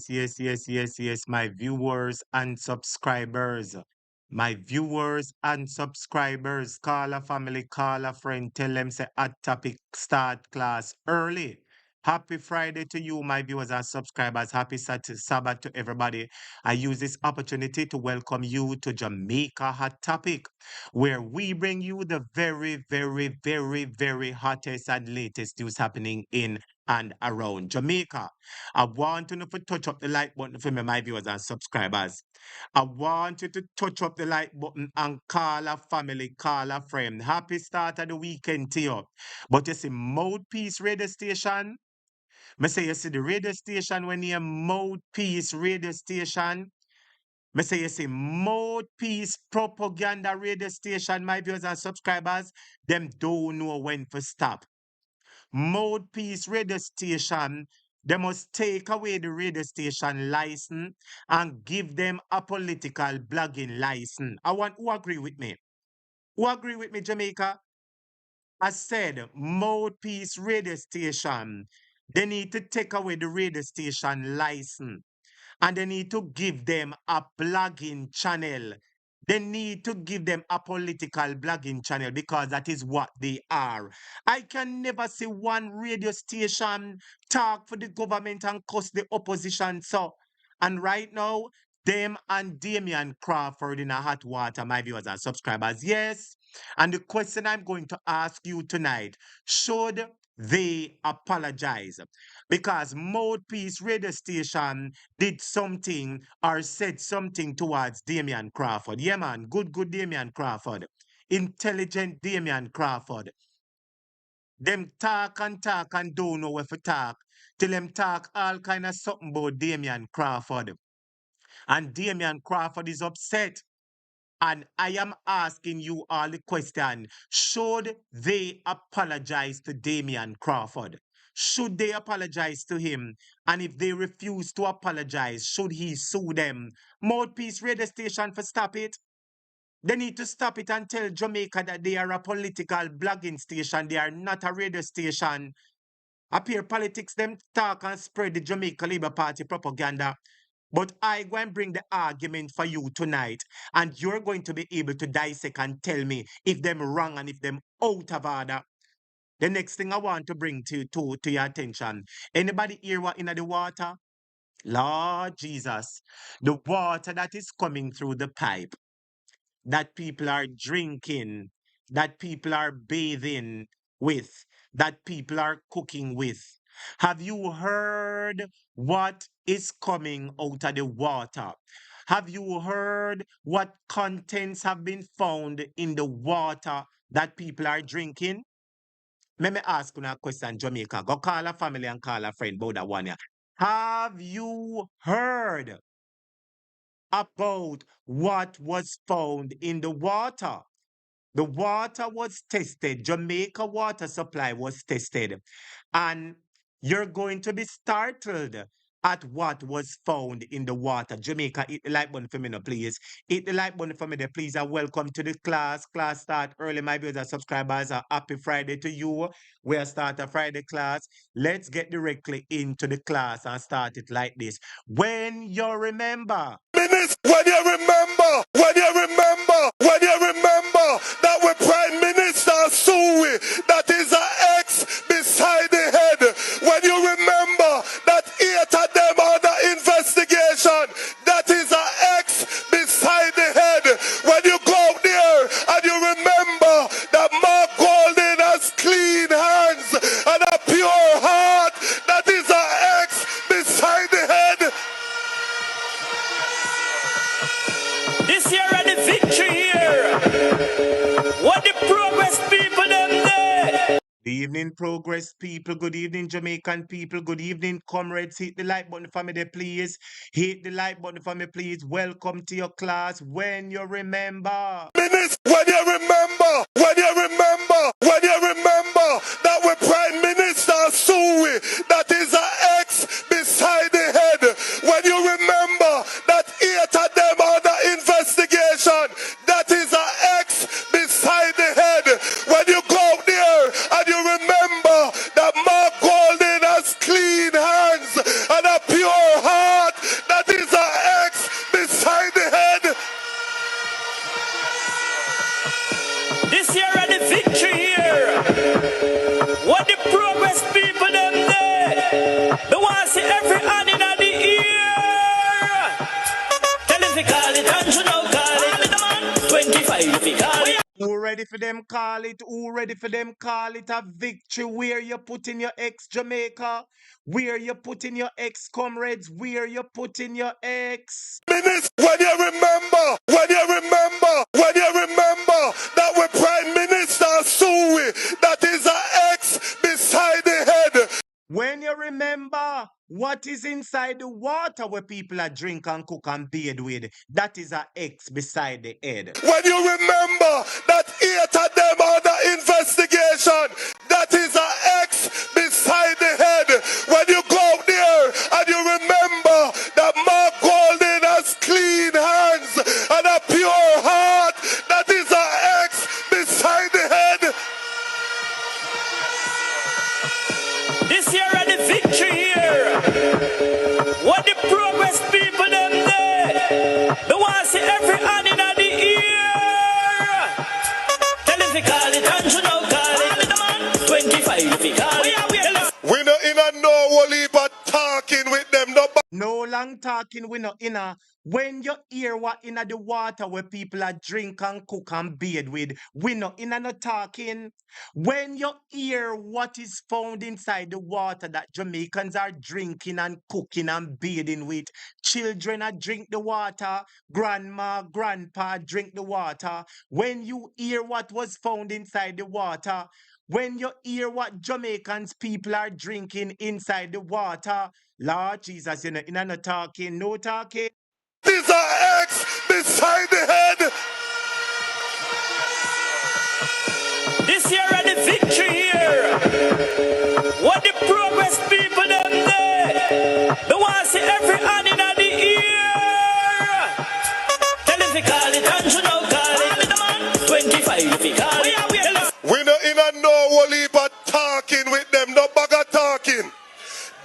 yes, my viewers and subscribers. My viewers and subscribers, call a family, call a friend, tell them say at topic start class early. Happy Friday to you, my viewers and subscribers. Happy Sabbath to everybody. I use this opportunity to welcome you to Jamaica Hot Topic, where we bring you the very hottest and latest news happening in and around Jamaica. I want you to touch up the like button for me, my viewers and subscribers. I want you to touch up the like button and call a family, call a friend. Happy start of the weekend to you. But you see, Mouthpiece Radio Station, me say you see the radio station when you Mouthpiece Radio Station. Me say you see Mouthpiece Propaganda Radio Station, my viewers and subscribers, them don't know when to stop. Mouthpiece Radio Station, they must take away the radio station license and give them a political blogging license. I want who agree with me? Who agree with me, Jamaica? I said Mouthpiece Radio Station. They need to take away the radio station license and they need to give them a blogging channel. They need to give them a political blogging channel because that is what they are. I can never see one radio station talk for the government and cuss the opposition. So, and right now, them and Damion Crawford in a hot water, my viewers and subscribers. Yes. And the question I'm going to ask you tonight, should they apologize? Because Mouthpiece Radio Station did something or said something towards Damion Crawford. Yeah, man, good Damion Crawford. Intelligent Damion Crawford. Them talk and don't know where to talk. Till them talk all kind of something about Damion Crawford. And Damion Crawford is upset. And I am asking you all the question, should they apologize to Damion Crawford? Should they apologize to him? And if they refuse to apologize, should he sue them? Mouthpiece Radio Station for stop it. They need to stop it and tell Jamaica that they are a political blogging station. They are not a radio station. Appear politics, them talk and spread the Jamaica Labour Party propaganda. But I go and bring the argument for you tonight, and you're going to be able to dissect and tell me if them wrong and if them out of order. The next thing I want to bring to your attention. Anybody here what in the water? Lord Jesus. The water that is coming through the pipe, that people are drinking, that people are bathing with, that people are cooking with. Have you heard what is coming out of the water? Have you heard what contents have been found in the water that people are drinking? Let me ask you a question, Jamaica. Go call a family and call a friend about that one. Have you heard about what was found in the water? The water was tested. Jamaica water supply was tested. And you're going to be startled at what was found in the water. Jamaica, hit the like button for me now, please. Hit the like button for me there, please. And welcome to the class. Class start early, my viewers and subscribers. A happy Friday to you. We'll start a Friday class. Let's get directly into the class and start it like this. When you remember. When you remember that we Prime Minister SUE, that is an X beside the head. When you remember that 8 of them under investigation, that is an X beside the head. When you go out there and you remember that Mark Golden has clean hands and a pure heart, that is an X beside the head. This year and the victory here. What the progress people them there? Good evening, Progress people. Good evening, Jamaican people. Good evening, comrades. Hit the like button for me there, please. Hit the like button for me, please. Welcome to your class. When you remember. When you remember that we Prime Minister SUE, that is an X beside the head. When you remember that 8 of them under investigation, that is an X beside the head. When you go out there and you remember that Mark Golden has clean hands and a pure heart, ready for them call it? Who ready for them call it a victory? Where you putting your ex Jamaica? Where you putting your ex comrades? Where you putting your ex? Minister, when you remember that we Prime Minister SUE, that is an X beside the head. When you remember what is inside the water where people are drink and cook and bathe with, that is an X beside the head. When you remember that 8 of them under investigation, that is an X beside the head. When you go out there and you remember that Mark Golden has clean hands and a pure heart, that is an X beside the head. This year and the victory here. What the progress people them there. They want to see every hand in the ear. Tell if you call it, and you know call it. 25 if you call it. We not in a no wally but talking with them. No long talking, we not in a. When you hear what in the water where people are drink and cook and bathe with, we not in a no talking. When you hear what is found inside the water that Jamaicans are drinking and cooking and bathing with, children are drink the water, grandma, grandpa drink the water. When you hear what was found inside the water, when you hear what Jamaicans people are drinking inside the water, Lord Jesus, you know, in a no talking, no talking. These are X beside the head. This year and the victory here. What the progress people them there. They want to see every hand in the ear. Tell if you call it, and you know call it. 25 if you call it. We not in a no wally but talking with them, no bugger talking.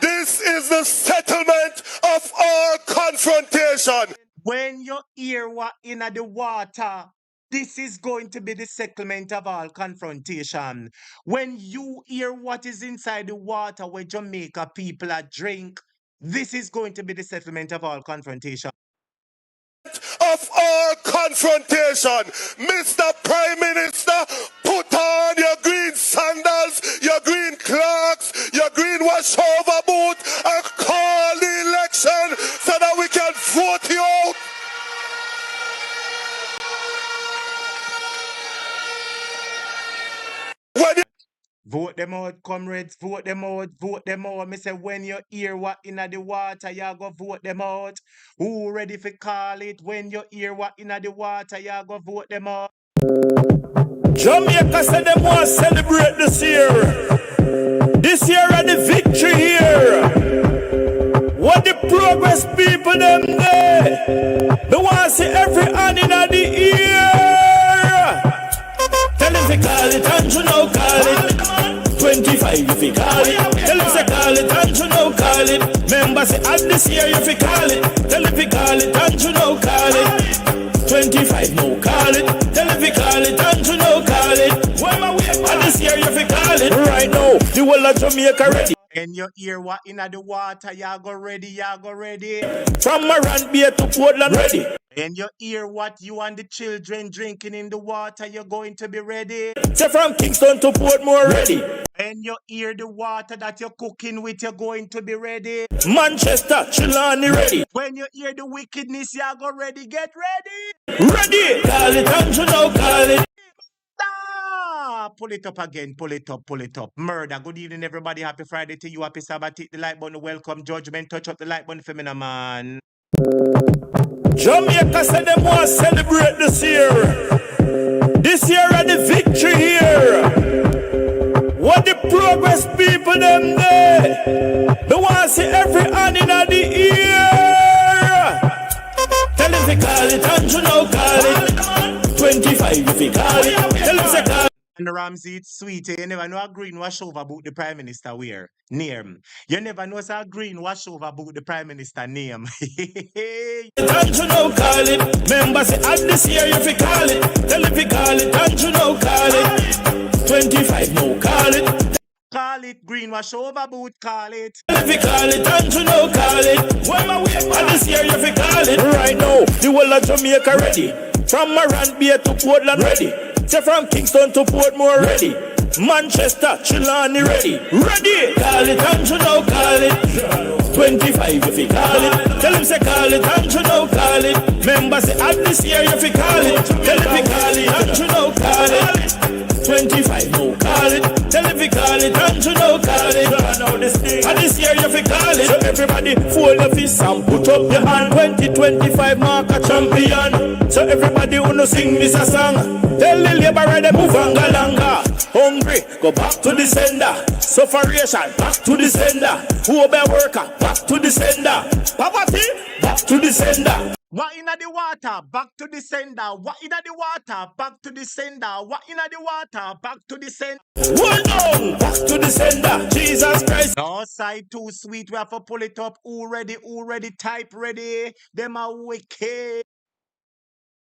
This is the settlement of all confrontation. When you hear what in the water, this is going to be the settlement of all confrontation. When you hear what is inside the water where Jamaica people are drink, this is going to be the settlement of all confrontation. Of all confrontation, Mr. Prime Minister, put on your green sandals, your green Clarks, your green washover boot, and call the election so that we can vote you out. Vote them out, comrades, vote them out, vote them out. Me say when you hear what in the water, you go vote them out. Who ready for call it? When you hear what in the water, you go vote them out. Jamaica said they want to celebrate this year. This year and the victory here. What the progress people them there. They want to see every hand in the ear. Tell them to call it, and you know call it. 25 if you call it. Tell them to call it, and you know call it. Members say at this year if you call it. Tell them to call it, and you know call it. 25 no call it. Tell them to call it, and you know call it. When am I waiting at this year if you call it. Right now, the whole of Jamaica ready. And you hear what in the water, you go ready, you go ready. From Moran Bay to Portland ready. And you hear what you and the children drinking in the water, you're going to be ready. Say from Kingston to Portmore ready. And you hear the water that you're cooking with, you're going to be ready. Manchester, Trelawney ready. When you hear the wickedness, you go ready, get ready. Ready. Call it, and you know call it. Pull it up again, pull it up, pull it up. Murder. Good evening, everybody. Happy Friday to you. Happy Sabbath. Hit the like button. Welcome, judgment. Touch up the like button for me, now, man. Jamaica said they want to celebrate this year. This year and the victory here. What the progress people them there. They want to see every hand in the ear. Tell them to call it, and you know call it. 25 if you call it. Tell them to call it. And Ramsey, it's sweet. You never know a green wash over about the Prime Minister where? Name. You never know a green wash over about the Prime Minister name. And you know call it. Members say at this year if you call it. Tell if you call it, and you know call it. 25 no call it. Call it green wash over boot, call it. If you call it, and you know call it. Why am I waiting at this year if you call it? Right now, the whole of Jamaica ready. From Moran Bay to Portland ready. Say from Kingston to Portmore ready. Manchester, Trelawney ready. Ready. Call it and you know call it. 25 if you call it. Tell him say call it and you know call it. Members say at this year if you call it. Tell him you call it and you know call it. 25 no call it. Tell him you call it and you know call it. And this year if you call it. So everybody fold your fist and put up your hand. 2025 mark a champion. So everybody wanna sing this a song. Tell the laborer they move and go longer. Hungry, go back to the sender. Sufferation, back to the sender. Who be worker, back to the sender. Poverty, back to the sender. What inna the water? Back to the sender. What inna the water? Back to the sender. What inna the water? Back to the sender. Hold on, back to the sender. Jesus Christ. No side too sweet. We have to pull it up. Already, type ready. Them are wicked.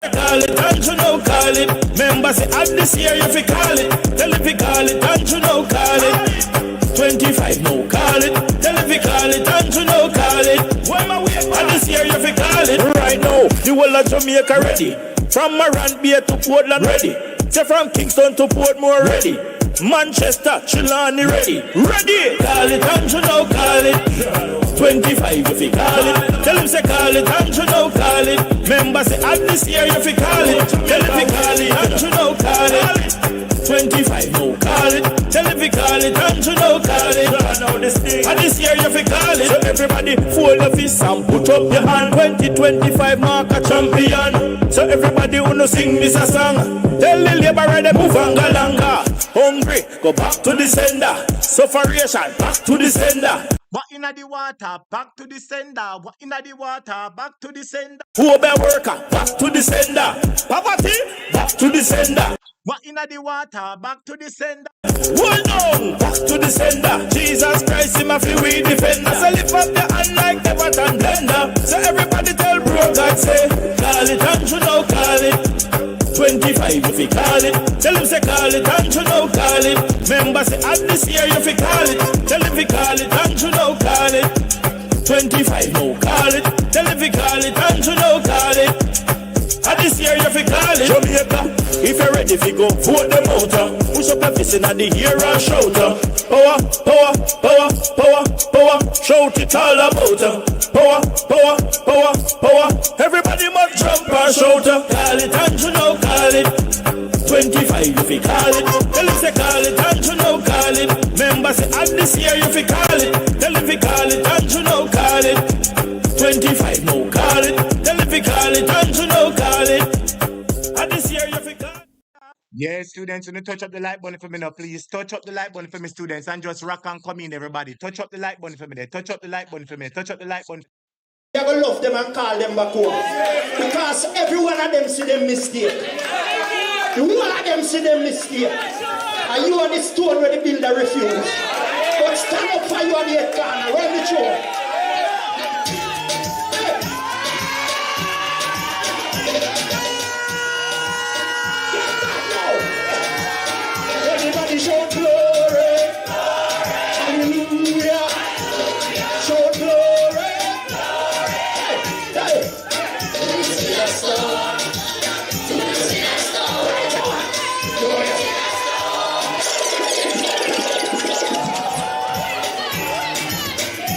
Call it and you know call it. Members say at this year if you call it. Tell if you call it and you know call it. 25 no call it. Tell if you call it and you know call it. When my way at this year if you call it. Right now the whole of Jamaica ready. From Morant Bay to Portland ready. Say from Kingston to Portmore ready. Manchester, Trelawney ready. Ready. Call it and you know call it. 25 if you call it. Tell him say call it and you know call it. Members say at this year if you call it. Tell him you call it and you know call it. 25 no call it. Tell him you call it and you know call it. And this year if you call it. So everybody fold your fist and put up your hand. 2025 mark a champion. So everybody wanna sing this a song. Tell the laborer they move and go longer. Hungry, go back to the sender. Sufferation, back to the sender. What inna the water? Back to the sender. What inna the water? Back to the sender. Who be worker? Back to the sender. Poverty? Back to the sender. What inna the water? Back to the sender. Hold on, back to the sender. Jesus Christ, him a free we defender. So lift up your hand like the button blender. So everybody tell bro God say, call it and you know call it. 25 if you call it. Tell him say call it and you know call it. Members say at this year if you call it. Tell him you call it and you know call it. 25 no call it. Tell him you call it and you know call it. At this year if you call it. Jamaica, if you're ready if you go vote them out. Push up your fist in the air and shout. Power, power, power, power, power. Shout it all about. Power, power, power, power. Everybody must jump and shout. Call it and you know call it. 25 if you call it. Tell him say call it and you know call it. Members say at this year if you call it. Tell him you call it and you know call it. 25 no call it. Tell him you call it and you know call it. At this year if you call it. Yeah, students, you need to touch up the like button for me now, please. Touch up the like button for me, students, and just rock and come in, everybody. Touch up the like button for me there. Touch up the like button for me. Touch up the like button. You're going to love them and call them back home. Because every one of them see them mistake. The one of them see them mistake. And you are the stone where the builder refuse. But stand up for you on the corner. Run the show. Everybody show glory. Hallelujah. Show glory.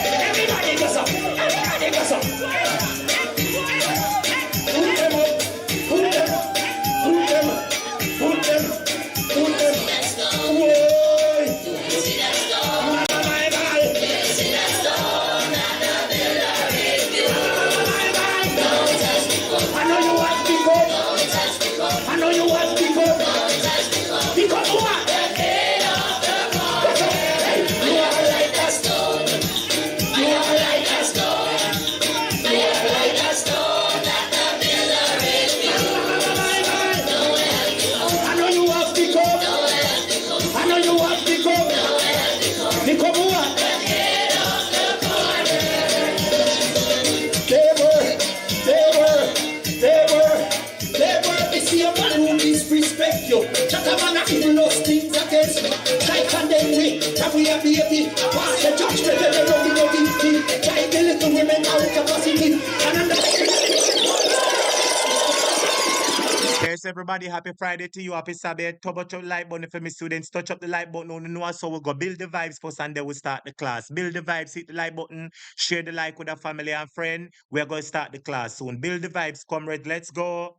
Everybody goes up. Everybody goes up. Put them up. Put them up. Put them up. Put them up. Put them up. I know you want to go. I know you want to go. Because what? You are like a stone. You are like a stone. You are like a stone that the builder refused. I know you want to go. I know you want to go. Because what? Respect you. Chatamana even lost things against me. Try condemn me. That we are baby. Pass the judgment and they don't know the try the little women out capacity. And I'm bless everybody. Happy Friday to you. Happy Sabbath. Touch up the like button for me students. Touch up the like button. No, know so we'll go build the vibes first and then we'll start the class. Build the vibes, hit the like button, share the like with a family and friend. We're going to start the class soon. Build the vibes, comrade. Let's go.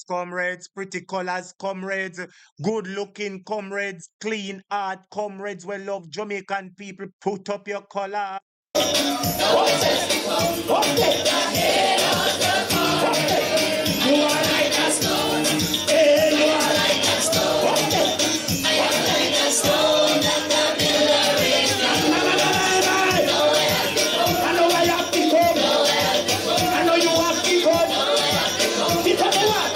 Comrades, pretty colors, comrades, good looking comrades, clean art comrades, we love Jamaican people, put up your color. You are like a stone, you are like a stone, like a stone that the builder is. I know I have become, I know you have become, because what?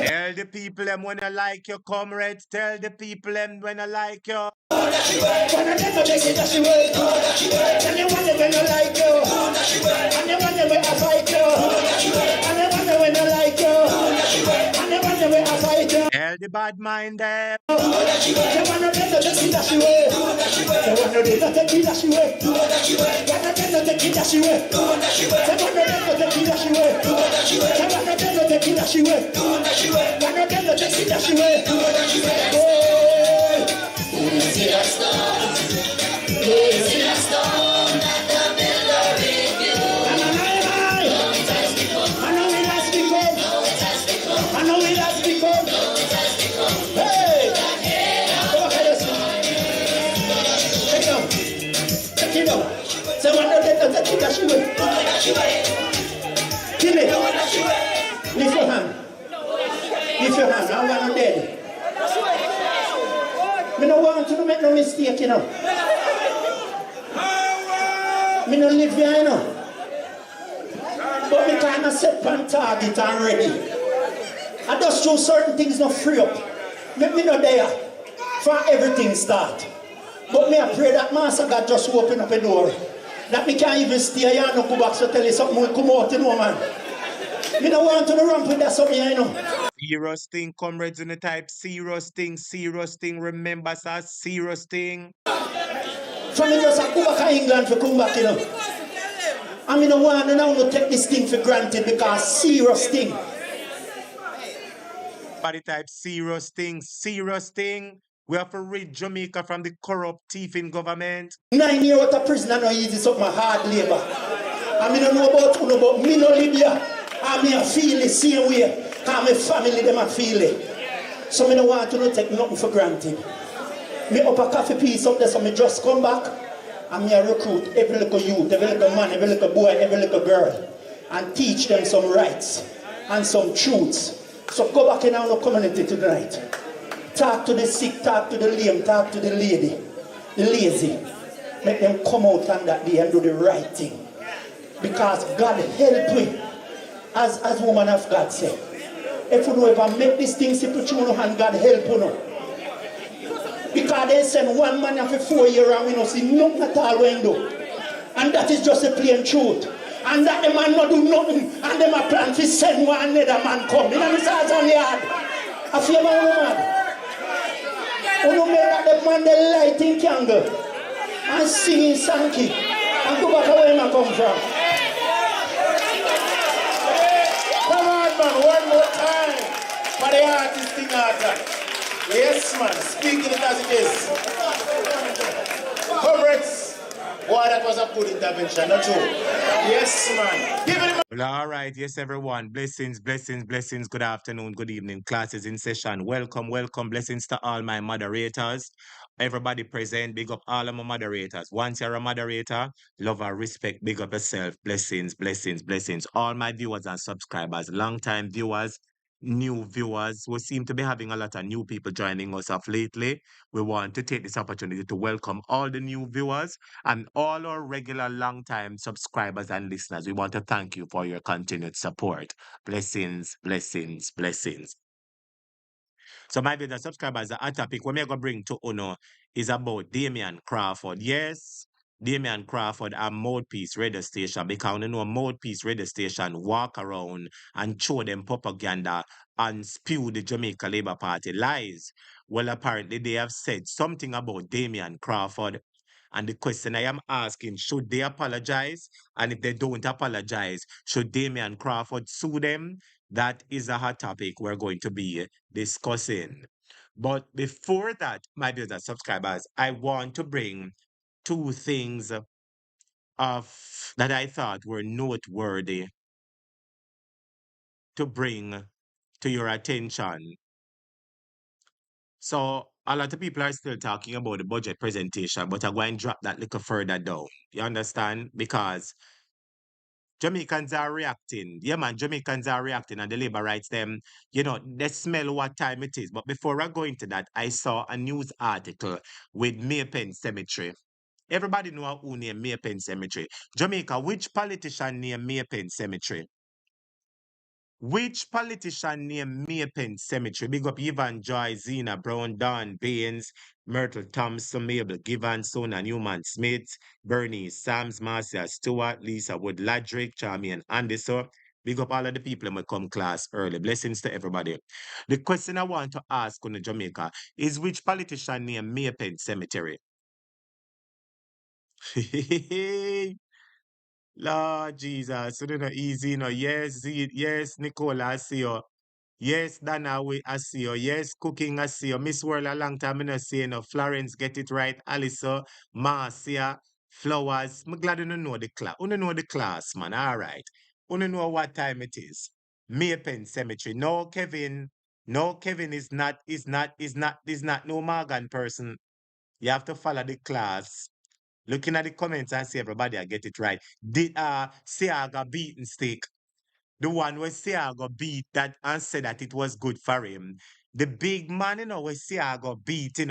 Tell the people them when I like your comrades. Tell the people them when I like you. Tell the bad mind them. Lift your hand. Lift your hand. I'm gonna dead. I don't want to make no mistake, you know. I don't live here, you know. But I kind of set on target already. I just do certain things not free up. Let me know there. for everything start. But me I pray that Master God just open up a door. That me can't even stay here and no go back to tell you something will come out, you know, man. Me don't want to ramp with that something, you know. Serious thing, comrades in the type. Serious thing. Remember, sir, serious thing. So me just go back to England for come back, you know. I mean, I want to now take this thing for granted because serious thing. Body type, serious thing. We have to rid Jamaica from the corrupt thieving government. 9 years out of prison, I know easy something hard labor. I mean, I know about you, but me no live here. I mean, I feel the same way. Because my family, them I feel it. So I don't want to take nothing for granted. Me up a coffee piece up there, so me just come back. And me I recruit every little youth, every little man, every little boy, every little girl. And teach them some rights and some truths. So go back in our community tonight. Talk to the sick, talk to the lame, talk to the lady, the lazy. Make them come out on that day and do the right thing. Because God help me, as woman of God said. If you know if I make this thing simple to you and God help you know. Because they send one man after 4 years and we don't see nothing at all when do. And that is just a plain truth. And that the man not do nothing and them a plan to send one another man come. You know what I'm saying? I feel my woman. You know make that the man the lighting candle and singing Sankey and go back where I come from. Come on, man, one more time for the artist thing after. Yes, man, speaking it as it is. Comrades, boy, that was a good intervention, not true? Yes, man. Give it. Well, all right, yes, everyone. Blessings. Good afternoon, good evening. Classes in session. Welcome. Blessings to all my moderators. Everybody present, big up all of my moderators. Once you're a moderator, love and respect, big up yourself. Blessings. All my viewers and subscribers, long-time viewers, new viewers. We seem to be having a lot of new people joining us off lately. We want to take this opportunity to welcome all the new viewers and all our regular long-time subscribers and listeners. We want to thank you for your continued support. Blessings. So my viewers and subscribers, the topic we are going to bring to Uno is about Damion Crawford. Yes, Damion Crawford and Mouthpiece radio station, because you know Mouthpiece radio station walk around and show them propaganda and spew the Jamaica Labour Party lies. Well, apparently they have said something about Damion Crawford. And the question I am asking, should they apologize? And if they don't apologize, should Damion Crawford sue them? That is a hot topic we're going to be discussing. But before that, my viewers and subscribers, I want to bring two things of that I thought were noteworthy to bring to your attention. So a lot of people are still talking about the budget presentation, but I'm going to drop that little further down. You understand? Because Jamaicans are reacting. Yeah, man, Jamaicans are reacting, and the labor rights, them, they smell what time it is. But before I go into that, I saw a news article with Maypen Cemetery. Everybody know who named Maypen Cemetery. Jamaica, which politician named Maypen Cemetery? Which politician named Maypen Cemetery? Big up Evan Joy, Zena Brown, Don Baines, Myrtle Thompson, Mabel Givanson, and Newman Smith, Bernie, Sams, Marcia Stewart, Lisa Wood Ladrick, Charmian Anderson. Big up all of the people in my come class early. Blessings to everybody. The question I want to ask on the Jamaica is which politician named Maypen Cemetery? Lord Jesus, so not easy, Yes, yes, Nicola, I see you. Yes, Dana, I see you. Yes, Cooking, I see you. Miss World, a long time I not see you. Florence, get it right. Alisa, Marcia, Flowers. I'm glad you don't know the class. You don't know the class, man. All right. You don't know what time it is. Maypen Cemetery. No, Kevin. No, Kevin is not no Morgan person. You have to follow the class. Looking at the comments and see everybody I get it right. Did Siaga beaten stick? The one where Siaga beat that and said that it was good for him. The big man, where Siaga beat,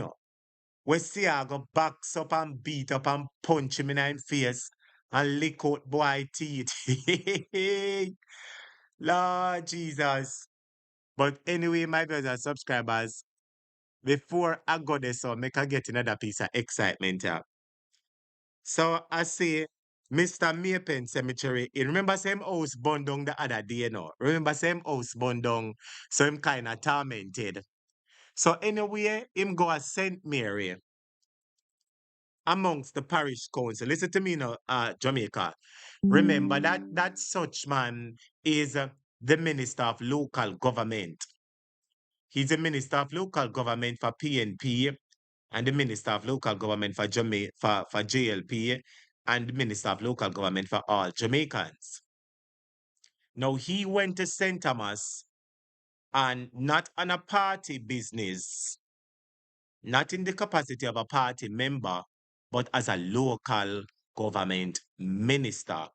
where Siaga backs up and beat up and punch him in his face and lick out boy teeth. Lord Jesus. But anyway, my brothers and subscribers, before I go there, so make I get another piece of excitement here. So I say, Mr. Maypen Cemetery, you remember same house burned down the other day, Remember same house burned down, so him kind of tormented. So anyway, him go a St. Mary amongst the parish council. Listen to me now, Jamaica. Remember that such man is the minister of local government. He's the minister of local government for PNP and the minister of local government for for JLP and the minister of local government for all Jamaicans. Now he went to St. Thomas and not on a party business, not in the capacity of a party member, but as a local government minister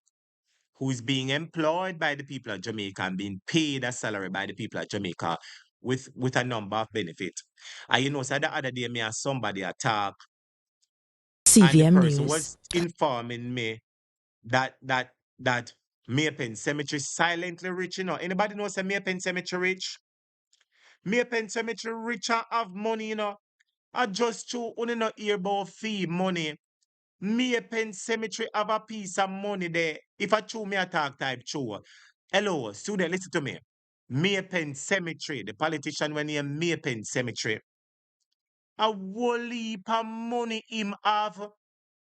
who is being employed by the people of Jamaica and being paid a salary by the people of Jamaica with a number of benefits. And you know, so the other day, me and somebody attack, and the CVM person News. was informing me that Maypen Cemetery silently rich, Anybody know say Maypen Cemetery rich? Maypen Cemetery rich and have money, I just to only not hear about fee money. Maypen Cemetery have a piece of money there. If I chew me a talk type chew. Hello, student, listen to me. Maypen Cemetery, the politician when he Maypen Cemetery. A whole heap of money him have.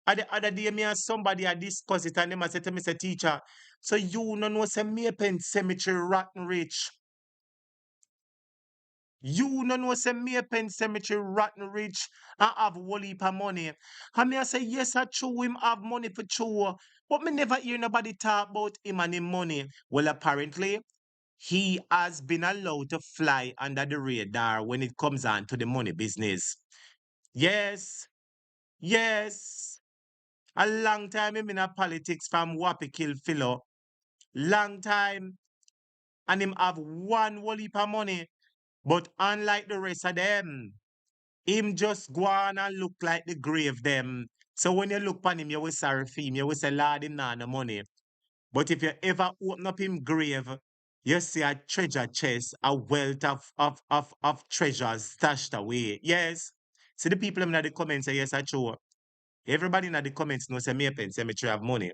And the other day, me and somebody had discussed it, and them said to me, say, teacher, so you no know say Maypen Cemetery rotten rich. You no know say Maypen Cemetery rotten rich and have whole heap of money. And me I say, yes, I true, him have money for true. But me never hear nobody talk about him and him money. Well, apparently, he has been allowed to fly under the radar when it comes on to the money business. Yes, yes. A long time him in a politics from Wapi Kill Philo. Long time. And him have one whole heap of money. But unlike the rest of them, him just go on and look like the grave them. So when you look upon him, you will sorry for him. You will say, Lord, him nah no money. But if you ever open up him grave, you see a treasure chest, a wealth of treasures stashed away. Yes. See the people in the comments say, yes, I true. Everybody in the comments knows say Maypen Cemetery have money.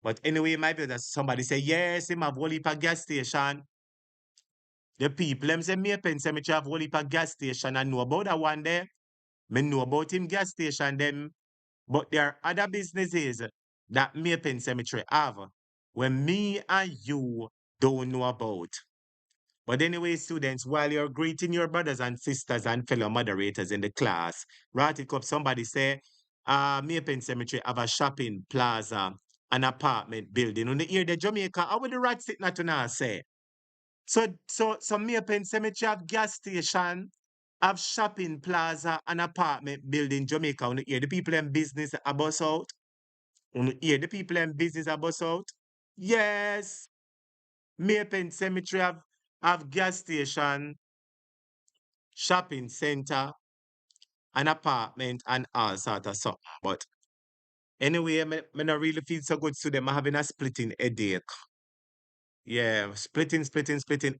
But anyway, it might be that somebody say, yes, him have whole heap of gas station. The people, them say Maypen Cemetery have whole heap of gas station. I know about that one there. Me know about him gas station them. But there are other businesses that Maypen Cemetery have when me and you don't know about. But anyway, students, while you're greeting your brothers and sisters and fellow moderators in the class, right it up, somebody say, Maypen Cemetery have a shopping plaza, an apartment building. On the ear the Jamaica, how would the rat sit not to now say? So Maypen Cemetery have gas station, have shopping plaza, an apartment building Jamaica. On the ear the people in business are bus out. On the ear the people in business are bus out. Yes. Maypen Cemetery have gas station, shopping center, an apartment, and all sort of stuff. But anyway, me not really feel so good to them. I'm having a splitting headache. Yeah, splitting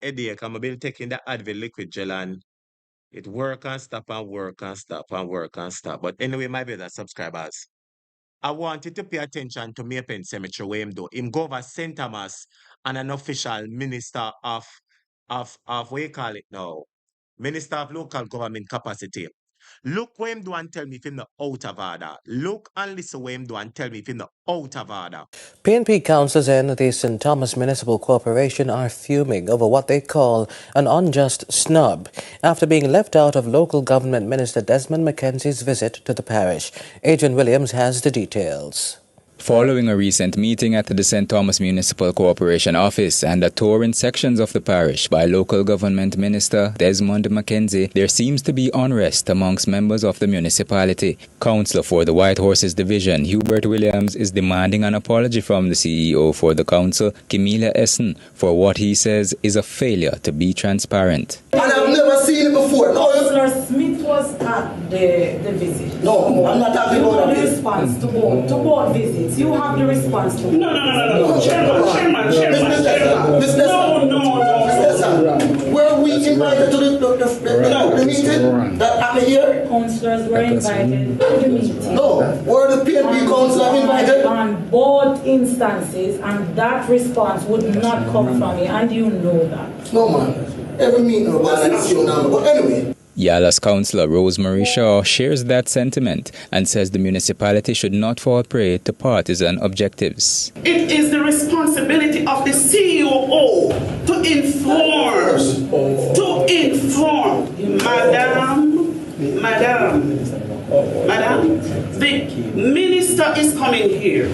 headache. I'm been taking the Advil liquid gel and it work and stop and work and stop and work and stop. But anyway, my brother subscribers, I want you to pay attention to Maypen Cemetery where him do. Him go over St. Thomas and an official minister of what you call it now? Minister of local government capacity. Look what him do and tell me if him not out of order. Look and listen what him do and tell me if him not out of order. PNP councillors in the St. Thomas Municipal Corporation are fuming over what they call an unjust snub after being left out of local government Minister Desmond Mackenzie's visit to the parish. Adrian Williams has the details. Following a recent meeting at the St. Thomas Municipal Corporation office and a tour in sections of the parish by local government minister Desmond Mackenzie, there seems to be unrest amongst members of the municipality. Councillor for the White Horses Division, Hubert Williams, is demanding an apology from the CEO for the council, Camilla Essen, for what he says is a failure to be transparent. And I've never seen seen it before. No, Councillor Smith was at the visit. No, I'm not talking You about have the that. response to both visits. You have the response to both. No. Chairman. No. Were we invited to the meeting? That happened here? Councillors were invited to the meeting. No. Were the PNP councillors invited? On both instances, and that response would not come from me, and you know that. No, man. Every meeting about an issue number. But anyway. Yala's councillor Rosemary Shaw shares that sentiment and says the municipality should not fall prey to partisan objectives. It is the responsibility of the COO to inform. Madam, the minister is coming here,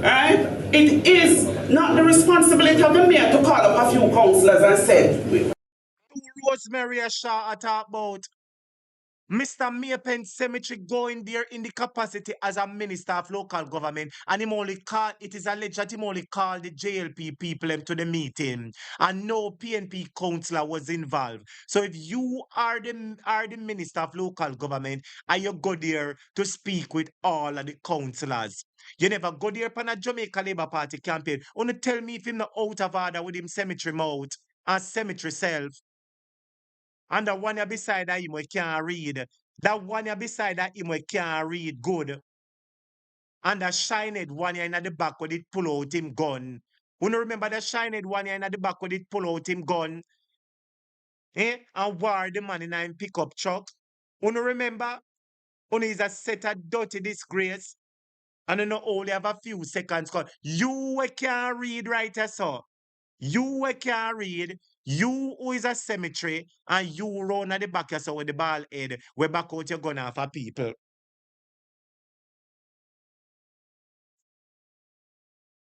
right? It is not the responsibility of the mayor to call up a few councillors and say, Rosemary Shaw talk about Mr. Maypen Cemetery going there in the capacity as a minister of local government, and it is alleged that he only called the JLP people to the meeting, and no PNP councillor was involved. So if you are the minister of local government and you go there to speak with all of the councillors, you never go there for a Jamaica Labour Party campaign. Only tell me if him not out of order with him cemetery mouth and cemetery self. And the one you beside him we can't read. That one you beside him we can't read good. And the shined one you in the back with it pull out him gun. You know remember the shined one you in the back with it pull out him gun? And war the man in a pickup truck. You know remember? You know is a set of dirty disgrace. And you know only have a few seconds. You can't read right so. You can't read. You who is a cemetery and you run at the back yourself with the ball head, we back out your gun for people.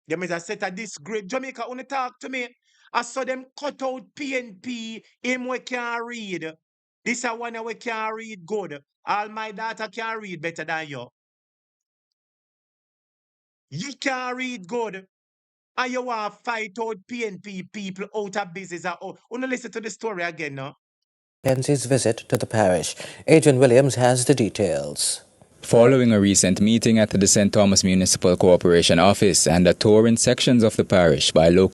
Them is a set of this great Jamaica only talk to me. I saw them cut out PNP, him we can't read. This is one we can't read good. All my daughter can read better than you. You can't read good. And you want to fight out PNP people out of business. Wanna listen to the story again now? Mackenzie's visit to the parish. Adrian Williams has the details. Following a recent meeting at the St. Thomas Municipal Corporation office and a tour in sections of the parish by local.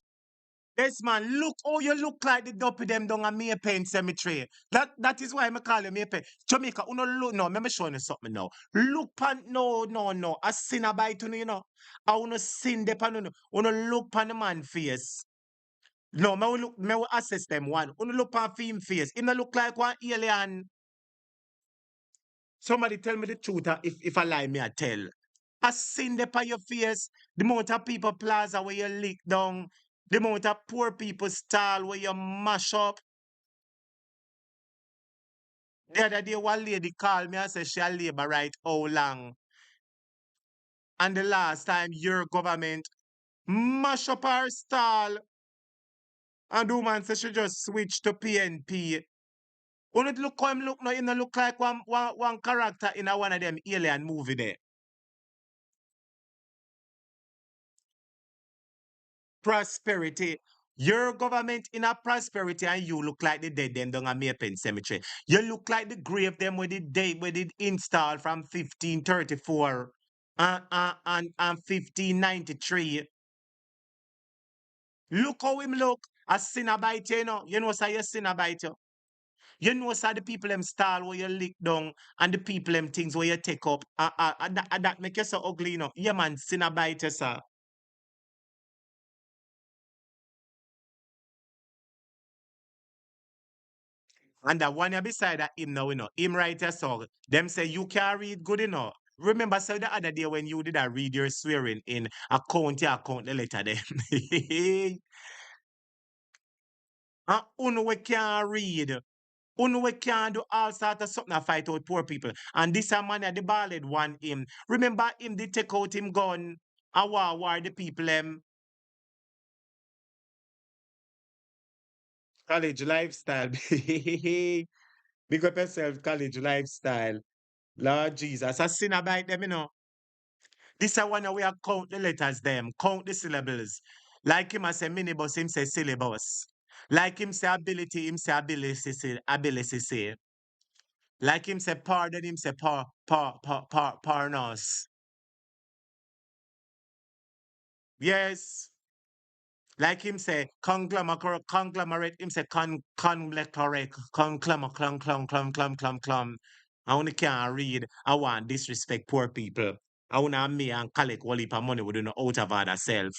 Yes, man, look how you look like the dopey them down a Maypen cemetery. That is why I call you Maypen. Jamaica, you know, look, no, let me show you something now. Look pan, no. A sinner bite you know. I want to sin the pan, you know, look pan the man face. No, me will assess them one. You look pan him face. Him not look like one alien. Somebody tell me the truth, if I lie, me I tell. I seen the on your face, the amount of people plaza where you lick down, the amount of poor people stall where you mash up. The other day, one lady called me and said she'll labor right how long. And the last time your government mash up her stall, and the woman said she just switched to PNP. When it look how him look now, him not look like one character in one of them alien movie there. Prosperity. Your government in a prosperity and you look like the dead them down a Maypen cemetery. You look like the grave them where the date where it installed from 1534 and 1593. Look how him look. A Cinnabite, you know. You know say you Cinnabite. You know say the people them stall where you lick down and the people them things where you take up. That make you so ugly, you know. Yeah man, Cinnabite, sir. And the one beside that him now, you know, him write a song. Them say you can't read good enough. Remember, so the other day when you did a read your swearing in account the letter them. And uno we can't read. Uno we can't do all sorts of something to fight out poor people. And this a man at the ballad one him. Remember him did take out him gun. And war the people them. College lifestyle. Big up yourself, college lifestyle. Lord Jesus, a sinner bite them, you know. This is one we count the letters them, count the syllables. Like him I say minibus, him say syllabus. Like him say ability, ability say. Like him say pardon, him say parnos. Yes. Like him say conglomerate, him say conglomerate, clum. I only can't read. I want disrespect poor people. I want me and collect all heap of money we do not out of order self.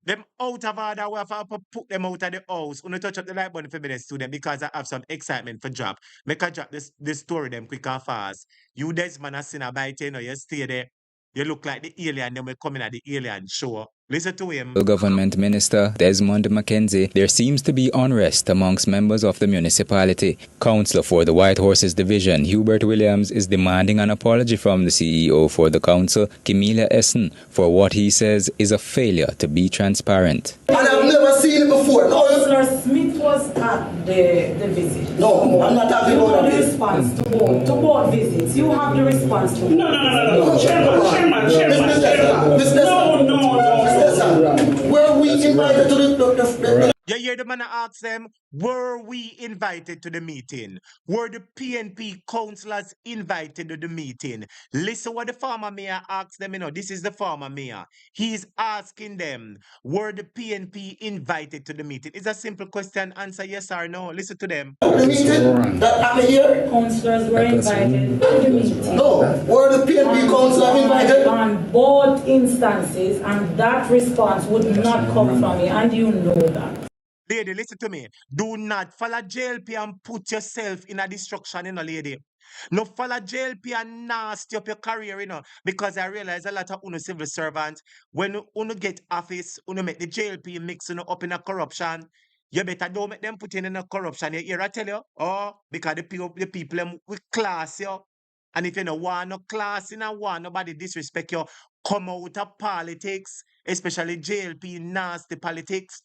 Them out of order, we have to put them out of the house. When touch up the light button for me, the student, because I have some excitement for drop. Make a drop this story them quick and fast. You Desmond has seen a bite, you know, you stay there. You look like the alien, then we coming at the alien show. Listen to him. Government Minister Desmond McKenzie, there seems to be unrest amongst members of the municipality. Councillor for the White Horses Division, Hubert Williams, is demanding an apology from the CEO for the council, Camilla Essen, for what he says is a failure to be transparent. And I've never seen it before. No, Councillor Smith was at the visit. no, I'm not talking You about have the this. response to both visits. You have the response to both. No. Chairman. Were we invited to the You hear the man ask them, were we invited to the meeting? Were the PNP councillors invited to the meeting? Listen what the former mayor asked them, you know, this is the former mayor. He's asking them, were the PNP invited to the meeting? It's a simple question, answer yes or no. Listen to them. meeting that happened here? Councillors were invited to the meeting. No, were the PNP councillors invited? On both instances, and that response would not come from me, and you know that. Lady, listen to me. Do not follow JLP and put yourself in a destruction, you know, lady. No follow JLP and nasty up your career, you know, because I realize a lot of civil servants, when you get office, you make the JLP mix up in a corruption. You better don't make them put in a corruption. You hear I tell you? Oh, because the people them with class, you. And if you don't want no class, you don't want nobody disrespect you, come out of politics, especially JLP nasty politics.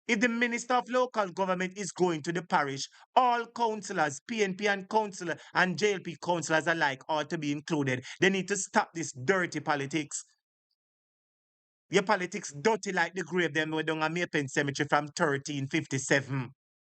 If the Minister of Local Government is going to the parish, all councillors, PNP and councillor and JLP councillors alike ought to be included. They need to stop this dirty politics. Your politics dirty like the grave them we done a Maypen Cemetery from 1357.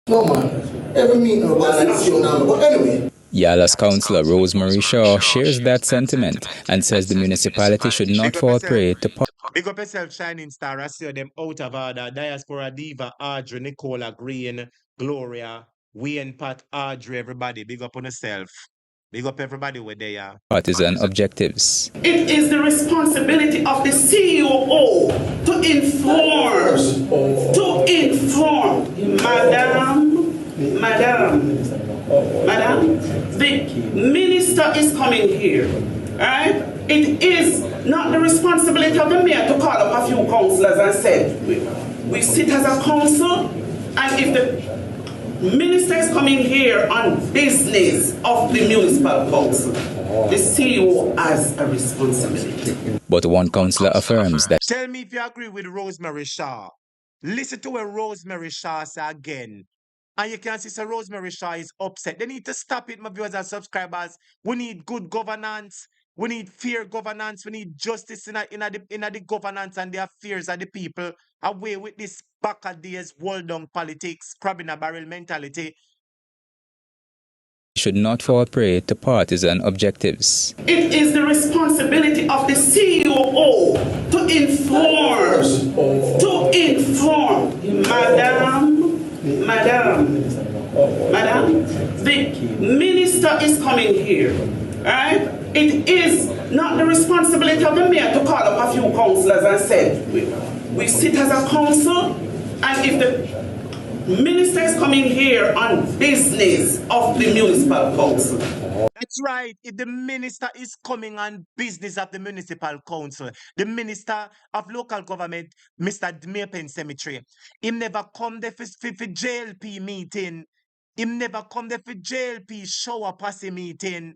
No, man. Every meeting was an issue now. But anyway. Yala's councillor Rosemary Shaw shares that sentiment and says the municipality should not fall prey to Big up yourself, Shining Star. I see them out of order. Diaspora Diva, Audrey, Nicola Green, Gloria, Wayne, Pat, Audrey, everybody. Big up on yourself. Big up everybody where they are. partisan objectives. It is the responsibility of the CEO to inform, Madam, the minister is coming here, right? It is not the responsibility of the mayor to call up a few councillors and say, we sit as a council, and if the minister is coming here on business of the municipal council, the CEO has a responsibility. But one councillor affirms that Tell me if you agree with Rosemary Shaw. Listen to what Rosemary Shaw says again. And you can see so Rosemary Shaw is upset. They need to stop it, my viewers and subscribers. We need good governance. We need fair governance. We need justice in the governance and the affairs of the people. Away with this back of days, down politics, crab in a barrel mentality. should not fall prey to partisan objectives. It is the responsibility of the CEO to inform, Madam, the minister is coming here, right? It is not the responsibility of the mayor to call up a few councillors and say, we sit as a council, and if the minister is coming here on business of the municipal council. That's right. If the minister is coming on business of the municipal council, the minister of local government, Mr. Maypen Cemetery, him never come there for JLP meeting. Him never come there for JLP shower passy meeting.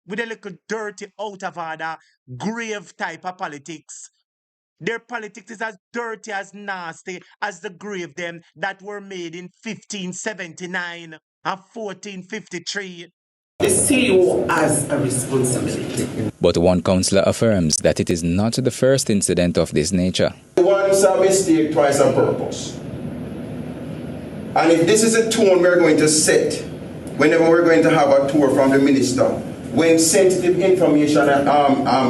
With a little dirty, out of order, grave type of politics. Their politics is as dirty, as nasty as the grave them that were made in 1579 and 1453. The CEO has a responsibility. But one councillor affirms that it is not the first incident of this nature. Once a mistake, twice a purpose. And if this is a tone we're going to set whenever we're going to have a tour from the minister, when sensitive information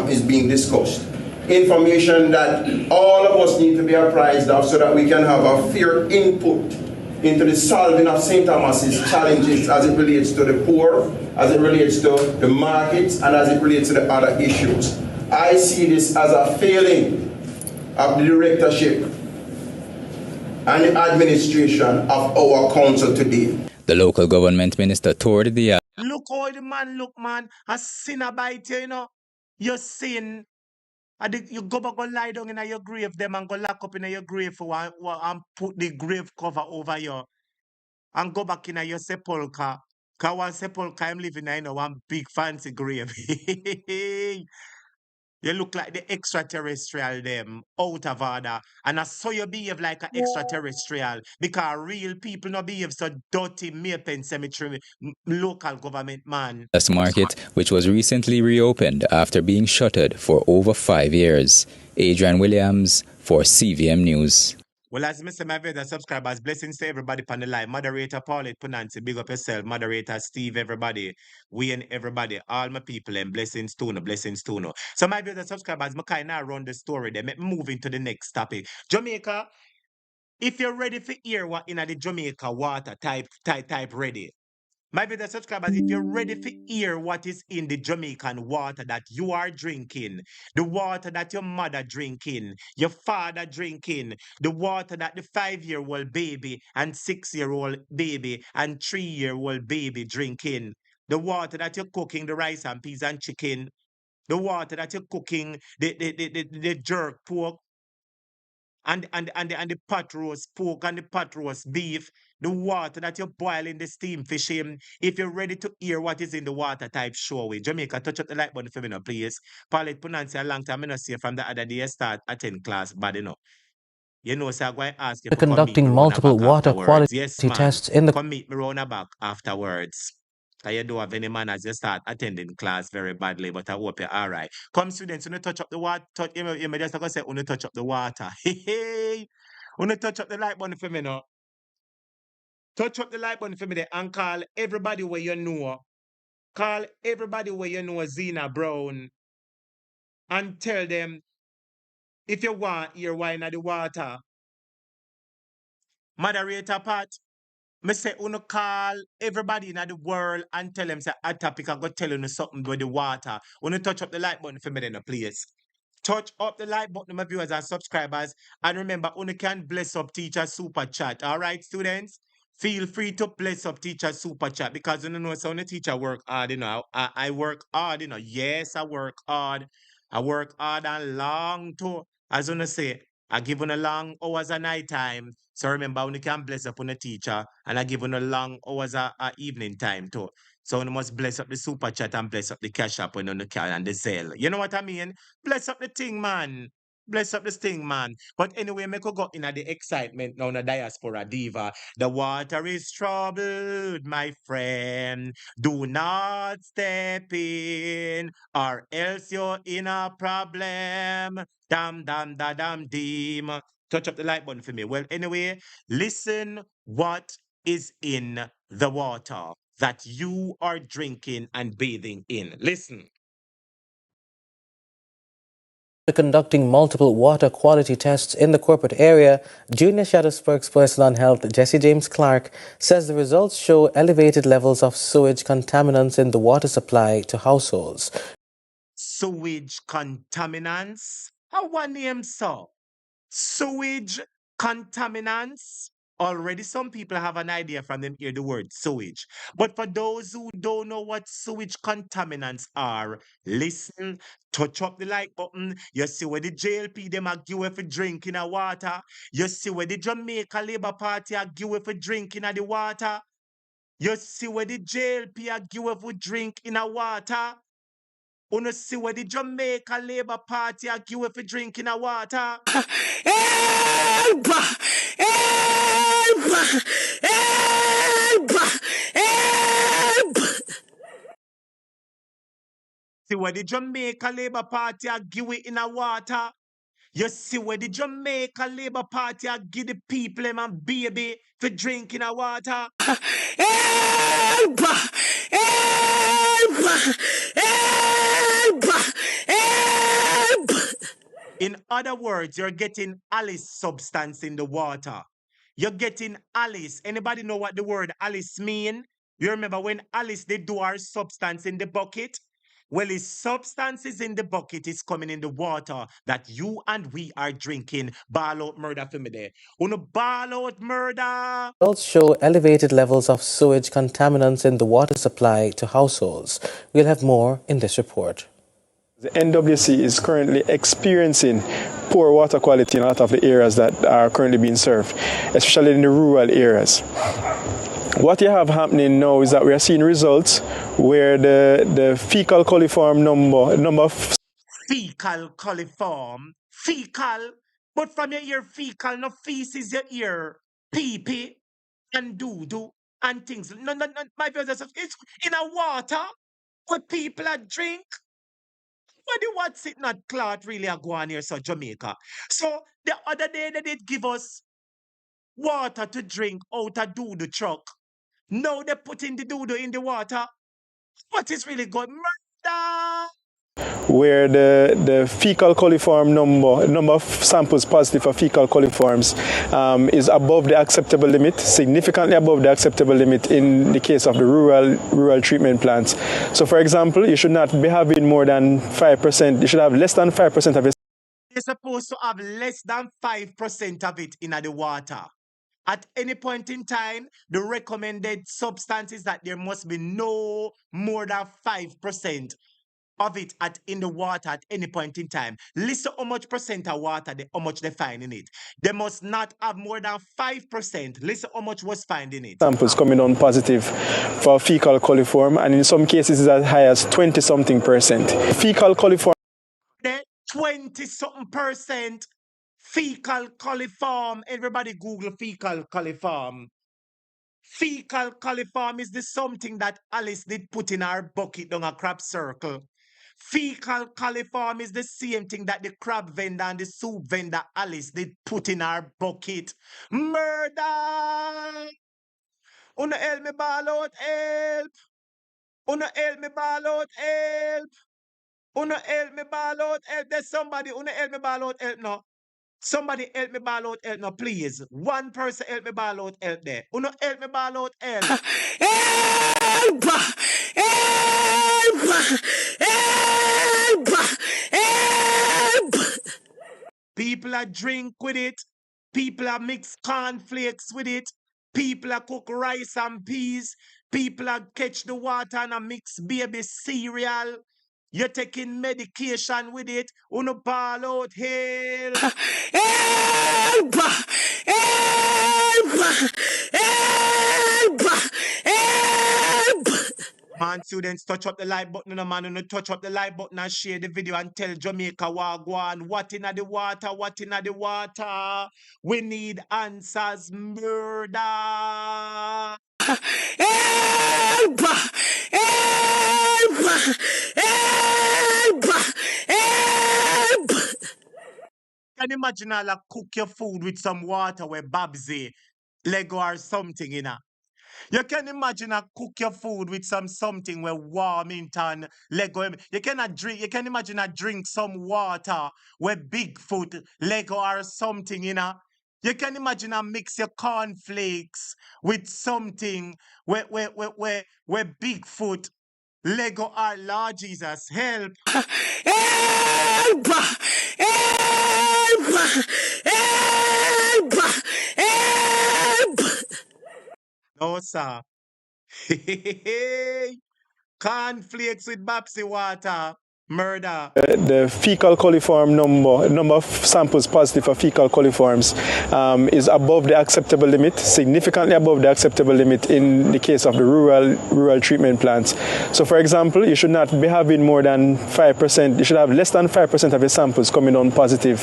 is being discussed, information that all of us need to be apprised of so that we can have a fair input into the solving of St. Thomas's challenges as it relates to the poor, as it relates to the markets, and as it relates to the other issues. I see this as a failing of the directorship and the administration of our council today. The local government minister toured the Look how the man look, man. A sinner bite you, you know. You sin. You go back and lie down in your grave, them and go lock up in your grave and put the grave cover over you. And go back in your sepulchre. Because one sepulchre I'm living in, one big fancy grave. You look like the extraterrestrial them, out of order. And I saw you behave like an extraterrestrial because real people not behave so dirty, Maypen Cemetery, local government man. market, which was recently reopened after being shuttered for over 5 years. Adrian Williams for CVM News. Well, as I say, my viewers and subscribers, blessings to everybody on the line. Moderator Pauline Punansi, big up yourself. Moderator Steve, everybody. Wayne, everybody. All my people, and blessings to no, blessings to no. So my viewers and subscribers, I kind of run the story. Then move into the next topic. Jamaica, if you're ready for hear what in the Jamaica water, type ready. My viewers subscribers, if you're ready to hear what is in the Jamaican water that you are drinking, the water that your mother drinking, your father drinking, the water that the 5-year-old baby and 6-year-old baby and 3-year-old baby drinking, the water that you're cooking the rice and peas and chicken, the water that you're cooking the jerk pork, and the pot roast pork and the pot roast beef, the water that you boil in the steam fish in. If you're ready to hear what is in the water, type show with Jamaica. Touch up the like button for me now, please. Pauline Punansi a long time I not see from the other day I start attend class, but you know, so I'm going to ask you to come meet me Conducting round multiple back water afterwards. quality Yes, man. tests in the Come meet me round back afterwards. You don't have any manners, you start attending class very badly, but I hope you're all right. Come, students, you touch up the water. You may just like I say, you touch up the water. Hey, you touch up the light button for me now. Touch up the light button for me there and call everybody where you know. Call everybody where you know Zena Brown and tell them if you want your wine at the water. Moderator Pat. Me say, uno call everybody in the world and tell them, say, a topic I go tell you something with the water. Uno touch up the like button for me then, please. Touch up the like button, my viewers and subscribers. And remember, uno can bless up teacher super chat. All right, students? Feel free to bless up teacher super chat because you know, so when the teacher work hard, you know. I work hard, you know. Yes, I work hard. I work hard and long too. As you say, I give on a long hours a night time. So remember, when you can bless up on the teacher, and I give on a long hours a evening time too. So you must bless up the super chat and bless up the cash app when on the car and the sale. You know what I mean? Bless up the thing, man. Bless up this thing, man. But anyway, me could go in the excitement now in the diaspora diva. The water is troubled, my friend. Do not step in, or else you're in a problem. Dam, dam, da, dam, dim. Touch up the like button for me. Well, anyway, listen what is in the water that you are drinking and bathing in. Listen. conducting multiple water quality tests in the corporate area, Junior Shadow spokesperson on health Jesse James Clarke says the results show elevated levels of sewage contaminants in the water supply to households. Sewage contaminants? How one name so? Sewage contaminants? Already some people have an idea from them hear the word sewage. But for those who don't know what sewage contaminants are, listen, touch up the like button. You see where the JLP them are give for drinking the water. You see where the Jamaica Labour Party are give for drinking the water. You see where the JLP are give for drinking the water. You see where the Jamaica Labour Party are give for drinking the water. Help! Help! Help! Help! See where the Jamaica Labour Party are give it in a water. You see where the Jamaica Labour Party are give the people them and baby for drinking a water. Help! Help! Help! Help! In other words, you're getting Alice substance in the water. You're getting Alice. Anybody know what the word Alice mean? You remember when Alice did do her substance in the bucket? Well, his substance is in the bucket, is coming in the water that you and we are drinking. Ball out murder for me there. Uno ball out murder. Results show elevated levels of sewage contaminants in the water supply to households. We'll have more in this report. The NWC is currently experiencing poor water quality in a lot of the areas that are currently being served, especially in the rural areas. What you have happening now is that we are seeing results where the fecal coliform number of Fecal coliform. Fecal. But from your ear fecal, no feces your ear. Pee-pee and doo-doo and things. No, my brothers, it's in a water where people are drink. But the what's it not Clarke really are going here, so Jamaica. So the other day they did give us water to drink out of doo-doo truck. Now they put in the doo-doo in the water. What is really good? Murder! where the fecal coliform number of samples positive for fecal coliforms is above the acceptable limit, significantly above the acceptable limit in the case of the rural treatment plants. So, for example, you should not be having more than 5%. You should have less than 5% of it. You're supposed to have less than 5% of it in the water. At any point in time, the recommended substance is that there must be no more than 5% of it in the water at any point in time. Listen how much percent of water, how much they find in it. They must not have more than 5%. Listen how much was found in it. Samples coming on positive for fecal coliform, and in some cases it's as high as 20-something%. Fecal coliform. 20-something% fecal coliform. Everybody Google fecal coliform. Fecal coliform is the something that Alice did put in her bucket down a crab circle. Fecal coliform is the same thing that the crab vendor and the soup vendor Alice did put in her bucket. Murder! Una help me ball out, help! Una help me ball out, help! Una help me ball out, help! There's somebody, una help me ball out, help now. Somebody help me ball out, help now, please. One person help me ball out, help there. Una help me ball out, help. Help! Help! Help! Help! People are drink with it. People are mix cornflakes with it. People are cook rice and peas. People are catch the water and a mix baby cereal. You're taking medication with it. Uno ball out, help! Help! Help! Help! Help! Man, students, touch up the like button, man, and touch up the like button and share the video and tell Jamaica Wagwan what in the water, what in the water. We need answers, murder. Help! Help! Help! Help! Can you imagine all like cook your food with some water with Babsy, Lego or something, you know? You can imagine cook your food with something where Warmington, Lego. You can imagine drink some water with Bigfoot, Lego or something, you know. You can imagine mix your cornflakes with something where Bigfoot, Lego or Lord Jesus, help. Help! Help! Help! Help! No, sir. Cornflakes with Babsy water. Murder. The fecal coliform number of samples positive for fecal coliforms is above the acceptable limit, significantly above the acceptable limit in the case of the rural treatment plants. So, for example, you should not be having more than 5%. You should have less than 5% of your samples coming on positive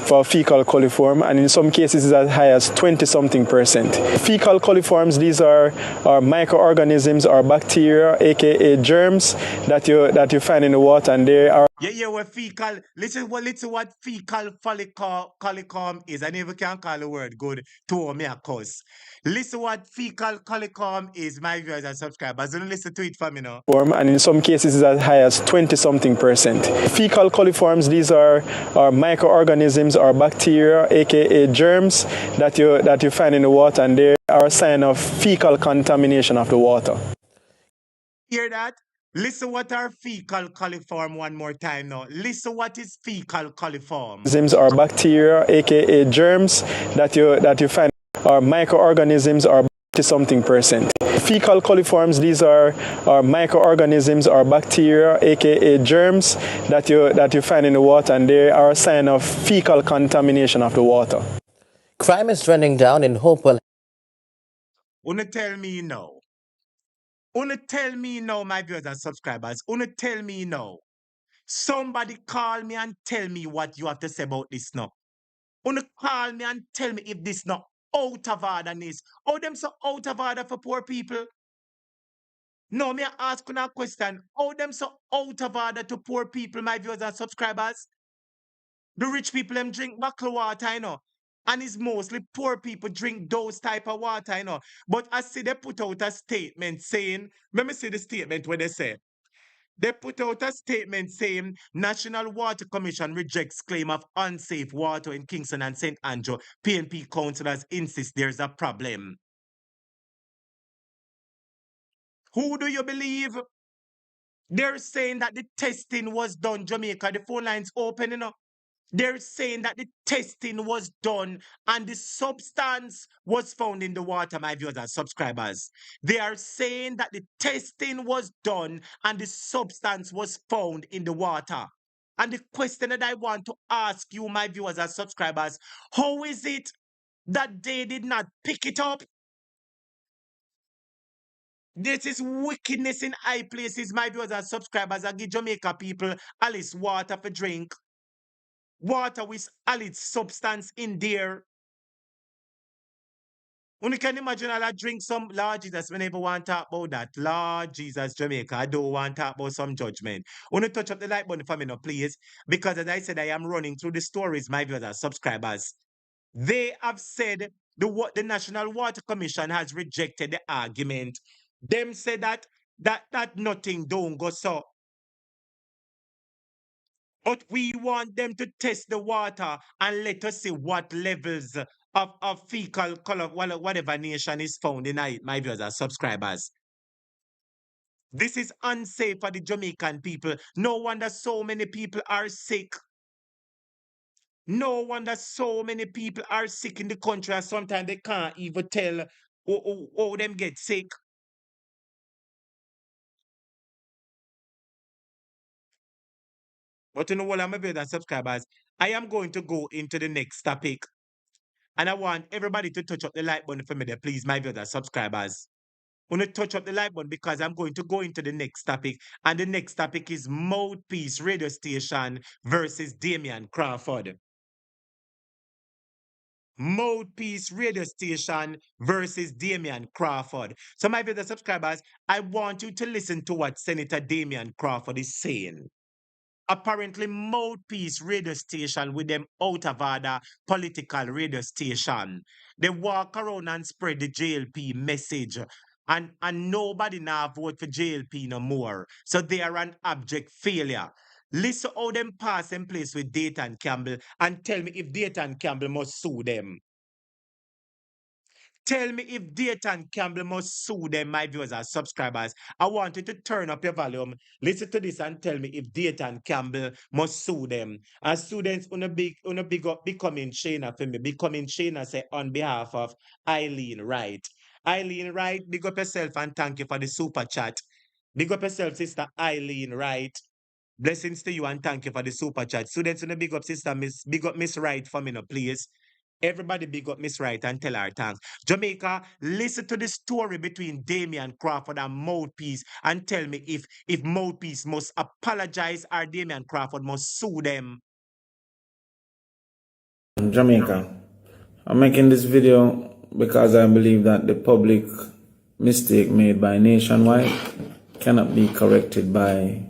for fecal coliform, and in some cases, it's as high as 20-something%. Fecal coliforms, these are microorganisms or bacteria, aka germs, that you find in the water, and they are. Yeah, what fecal. Listen what fecal coliform is. I never can call the word good to me a cuss. Listen what fecal coliform is, my viewers and subscribers. Don't listen to it for me now. And in some cases, it's as high as 20-something%. Fecal coliforms, these are microorganisms or bacteria, aka germs, that you find in the water, and they are a sign of fecal contamination of the water. Hear that? Listen what are fecal coliform one more time now. Listen what is fecal coliform. Or bacteria, aka germs, that you find, or microorganisms or 20-something%. Fecal coliforms, these are microorganisms or bacteria, aka germs, that you find in the water, and they are a sign of fecal contamination of the water. Crime is trending down in Hopewell. Wanna tell me now? Wanna tell me now, my viewers and subscribers? Wanna tell me now? Somebody call me and tell me what you have to say about this now. Wanna call me and tell me if this not out of orderness. How them so out of order for poor people? No, me ask you a question. How them so out of order to poor people, my viewers and subscribers? The rich people them drink bottled water, you know. And it's mostly poor people drink those type of water, you know. But I see they put out a statement saying, let me see the statement where they say. They put out a statement saying National Water Commission rejects claim of unsafe water in Kingston and St. Andrew. PNP councillors insist there's a problem. Who do you believe? They're saying that the testing was done, Jamaica. The phone lines open, you know. They're saying that the testing was done and the substance was found in the water, my viewers and subscribers. They are saying that the testing was done and the substance was found in the water. And the question that I want to ask you, my viewers and subscribers, how is it that they did not pick it up? This is wickedness in high places, my viewers and subscribers. I give Jamaica people at least water for drink. Water with all its substance in there. When you can imagine I drink some, Lord Jesus, we never want to talk about that. Lord Jesus, Jamaica, I don't want to talk about some judgment. When you touch up the like button for me now, please. Because as I said, I am running through the stories, my viewers and subscribers. They have said the National Water Commission has rejected the argument. Them say that nothing don't go so. But we want them to test the water and let us see what levels of fecal color, whatever nation is found in it, my viewers and subscribers. This is unsafe for the Jamaican people. No wonder so many people are sick. No wonder so many people are sick in the country, and sometimes they can't even tell how them get sick. But you know what, my viewers and subscribers, I am going to go into the next topic. And I want everybody to touch up the like button for me there, please, my viewers and subscribers. I'm going to touch up the like button because I'm going to go into the next topic. And the next topic is Mouthpiece Radio Station versus DAMION CRAWFORD. Mouthpiece Radio Station versus DAMION CRAWFORD. So, my viewers and subscribers, I want you to listen to what Senator DAMION CRAWFORD is saying. Apparently, Mouthpiece Radio Station with them out of order political radio station. They walk around and spread the JLP message. And nobody now vote for JLP no more. So they are an abject failure. Listen how them pass in place with Dayton Campbell and tell me if Dayton Campbell must sue them. Tell me if Dayton Campbell must sue them, my viewers and subscribers. I want you to turn up your volume, listen to this and tell me if Dayton Campbell must sue them. And students, on a big up becoming Shana for me. Becoming Shana say on behalf of Eileen Wright. Eileen Wright, big up yourself and thank you for the super chat. Big up yourself, sister Eileen Wright. Blessings to you and thank you for the super chat. Students in the big up sister, big up Miss Wright for me, no, please. Everybody big up Miss Wright and tell her thanks. Jamaica, listen to the story between Damian Crawford and Mouthpiece and tell me if Mouthpiece must apologize or Damian Crawford must sue them. Jamaica, I'm making this video because I believe that the public mistake made by Nationwide cannot be corrected by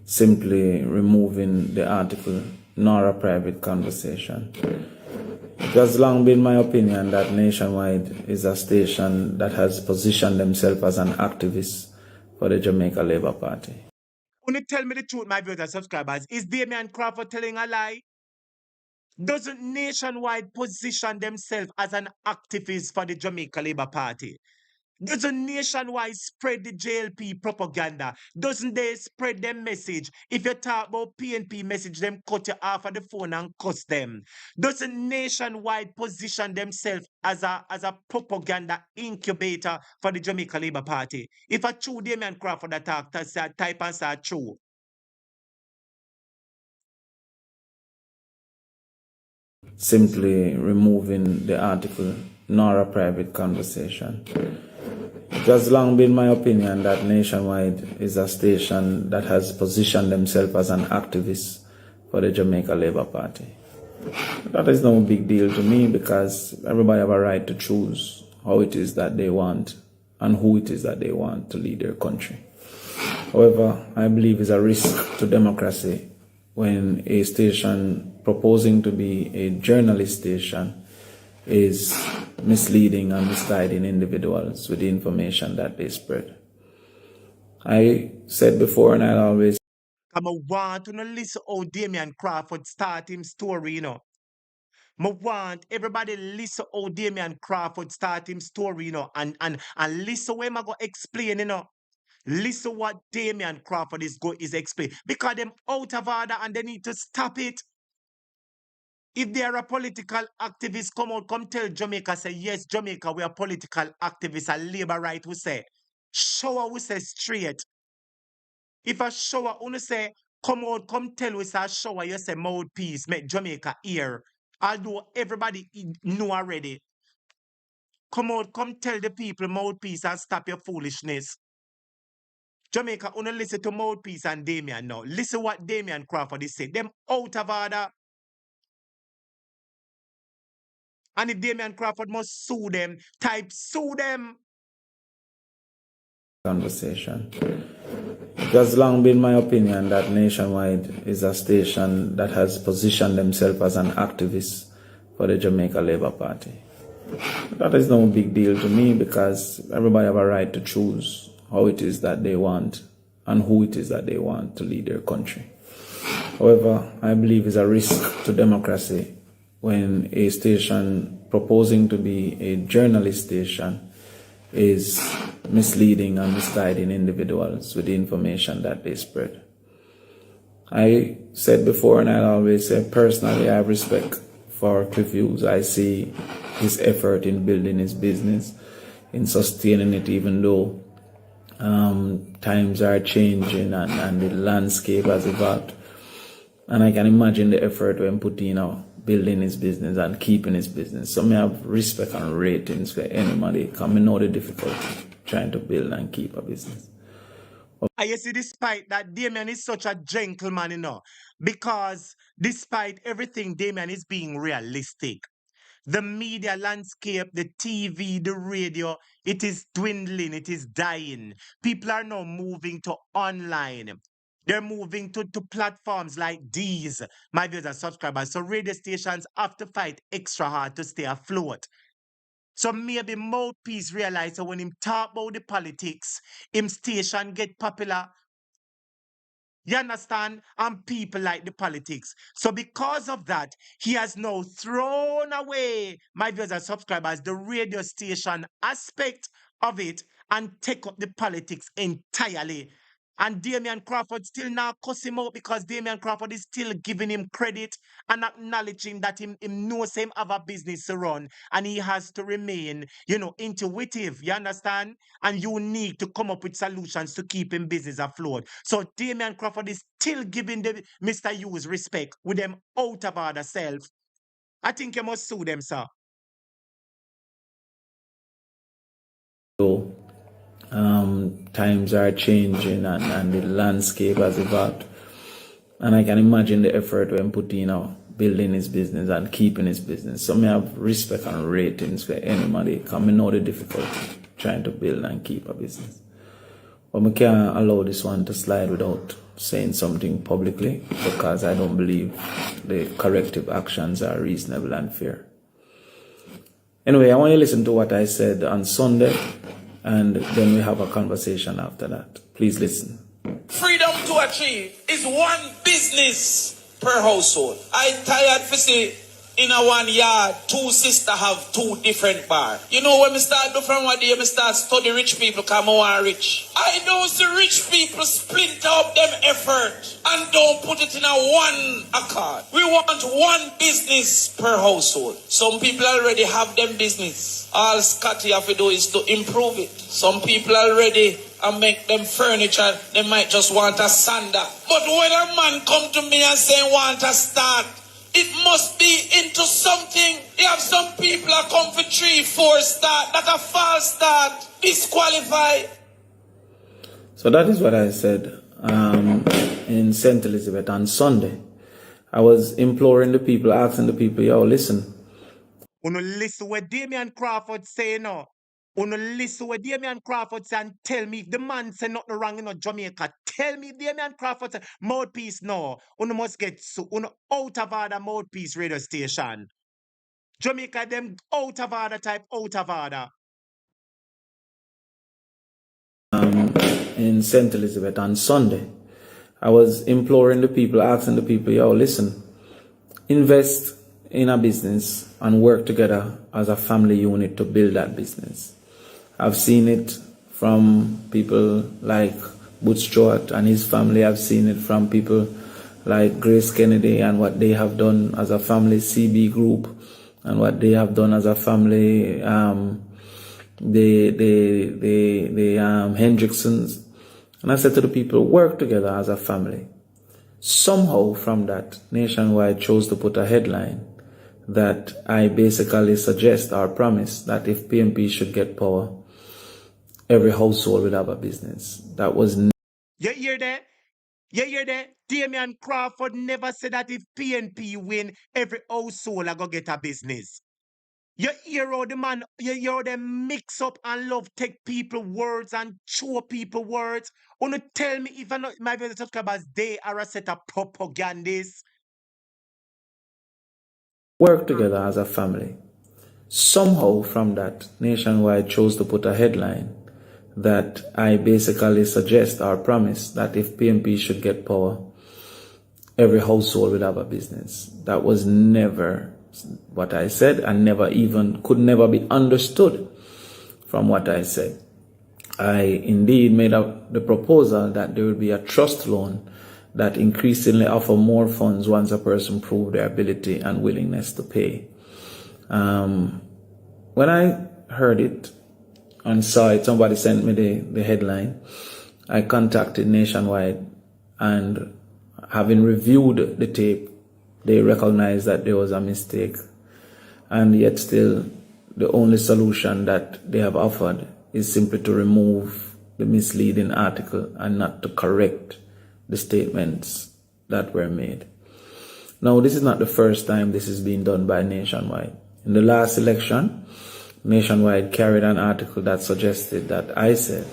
simply removing the article nor a private conversation. It has long been my opinion that Nationwide is a station that has positioned themselves as an activist for the Jamaica Labour Party. When you tell me the truth, my viewers and subscribers, is Damian Crawford telling a lie? Doesn't Nationwide position themselves as an activist for the Jamaica Labour Party? Doesn't Nationwide spread the JLP propaganda? Doesn't they spread their message? If you talk about PNP message, them cut you off of the phone and cuss them. Doesn't Nationwide position themselves as a propaganda incubator for the Jamaica Labour Party? If a true Damian Crawford attack, type and say true. Simply removing the article nor a private conversation. It has long been my opinion that Nationwide is a station that has positioned themselves as an activist for the Jamaica Labour Party. That is no big deal to me because everybody have a right to choose how it is that they want and who it is that they want to lead their country. However, I believe it's a risk to democracy when a station proposing to be a journalist station is misleading and misguiding individuals with the information that they spread. I said before and I'll always I want to listen how Damian Crawford start him story, you know. I want everybody listen how Damian Crawford start him story, you know, and listen where I go explain, you know. Listen what Damian Crawford is explaining. Because them out of order and they need to stop it. If they are a political activist, come tell Jamaica, say, yes, Jamaica, we are political activists, and labor right, we say. Shower, we say straight. If a shower, we say, come tell us a shower, you say mouthpiece, make Jamaica hear. Although everybody know already. Come tell the people mouthpiece and stop your foolishness. Jamaica, only listen to Mouthpiece and Damian now. Listen what Damian Crawford is saying. Them out of order. And if Damian Crawford must sue them, type sue them. Conversation. It has long been my opinion that Nationwide is a station that has positioned themselves as an activist for the Jamaica Labour Party. That is no big deal to me because everybody have a right to choose how it is that they want and who it is that they want to lead their country. However, I believe it's a risk to democracy when a station proposing to be a journalist station is misleading and misguiding individuals with the information that they spread. I said before and I'll always say personally I have respect for Cliff Hughes. I see his effort in building his business, in sustaining it even though times are changing and the landscape has evolved. And I can imagine the effort when put in building his business and keeping his business. So I have respect and ratings for anybody because I know the difficulty trying to build and keep a business. You see, despite that, Damian is such a gentleman, you know, because despite everything, Damian is being realistic. The media landscape, the TV, the radio, it is dwindling, it is dying. People are now moving to online. They're moving to platforms like these, my viewers and subscribers. So radio stations have to fight extra hard to stay afloat. So maybe Mouthpiece realize that when him talk about the politics, him station get popular. You understand? And people like the politics. So because of that, he has now thrown away, my viewers and subscribers, the radio station aspect of it and take up the politics entirely. And Damian Crawford still now cuss him out because Damian Crawford is still giving him credit and acknowledging that him knows him have a business to run and he has to remain, intuitive, you understand? And unique to come up with solutions to keep him business afloat. So Damian Crawford is still giving the Mr. Hughes respect with them out of order self. I think you must sue them, sir. So, times are changing and the landscape has evolved. And I can imagine the effort when put in building his business and keeping his business. So I have respect and ratings for anybody because I know the difficulty trying to build and keep a business. But I can't allow this one to slide without saying something publicly because I don't believe the corrective actions are reasonable and fair. Anyway, I want you to listen to what I said on Sunday, and then we have a conversation after that. Please listen. Freedom to achieve is one business per household. I tired to see in a one yard, two sisters have two different bars. You know when we start do from one day, we start study rich people come on rich. I don't see rich people splinter up them effort and don't put it in a one accord. We want one business per household. Some people already have them business. All Scotty have to do is to improve it. Some people already and make them furniture, they might just want a sander. But when a man come to me and say want a start, it must be into something. You have some people that come for 3-4 start, that a false start, disqualified. So that is what I said in St. Elizabeth on Sunday. I was imploring the people, asking the people, yo, listen. Uno listen what Damian Crawford say now. Uno listen what Damian Crawford say and tell me if the man say nothing wrong in Jamaica. Tell me if Damian Crawford say mouthpiece no. Uno must get uno out of order mouthpiece radio station. Jamaica them out of order type out of order. In St. Elizabeth on Sunday, I was imploring the people, asking the people, yo, listen, invest in a business and work together as a family unit to build that business. I've seen it from people like Butch Stewart and his family. I've seen it from people like Grace Kennedy and what they have done as a family, CB Group, and what they have done as a family, the Hendricksons. And I said to the people, work together as a family. Somehow from that, Nationwide chose to put a headline that I basically suggest or promise that if PNP should get power, every household will have a business. That was... You hear that? You hear that? Damian Crawford never said that if PNP win, every household are going to get a business. You hear how the man, you hear them mix up and love take people words and show people words. Wanna tell me if I not my viewers subscribers, they are a set of propagandists. Work together as a family. Somehow from that, Nationwide chose to put a headline that I basically suggest or promise that if PNP should get power, every household will have a business. That was never what I said and could never be understood from what I said. I indeed made the proposal that there would be a trust loan that increasingly offer more funds once a person proved their ability and willingness to pay. When I heard it and saw it, somebody sent me the headline. I contacted Nationwide, and having reviewed the tape, they recognized that there was a mistake. And yet still, the only solution that they have offered is simply to remove the misleading article and not to correct the statements that were made. Now, this is not the first time this is being done by Nationwide. In the last election, Nationwide carried an article that suggested that I said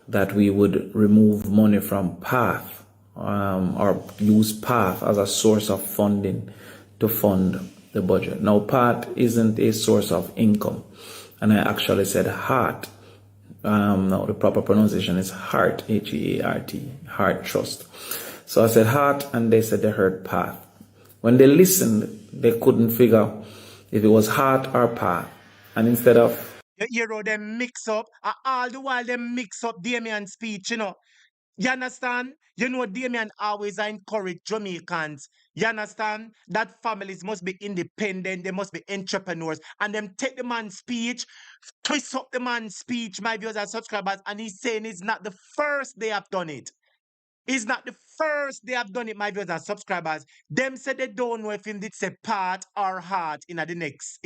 that we would remove money from PATH or use PATH as a source of funding to fund the budget. Now, PATH isn't a source of income, and I actually said HEART. Now, the proper pronunciation is HEART, H-E-A-R-T, HEART Trust. So I said HEART, and they said they heard PATH. When they listened, they couldn't figure if it was HEART or PATH. And instead of... You hear how them mix up, all the while them mix up Damian's speech, You understand? You know, Damien always encourage Jamaicans. You understand? That families must be independent, they must be entrepreneurs. And them take the man's speech, twist up the man's speech, my viewers and subscribers, and he's saying it's not the first they have done it. It's not the first they have done it, my viewers and subscribers. Them said they don't know if him did say part or heart in the next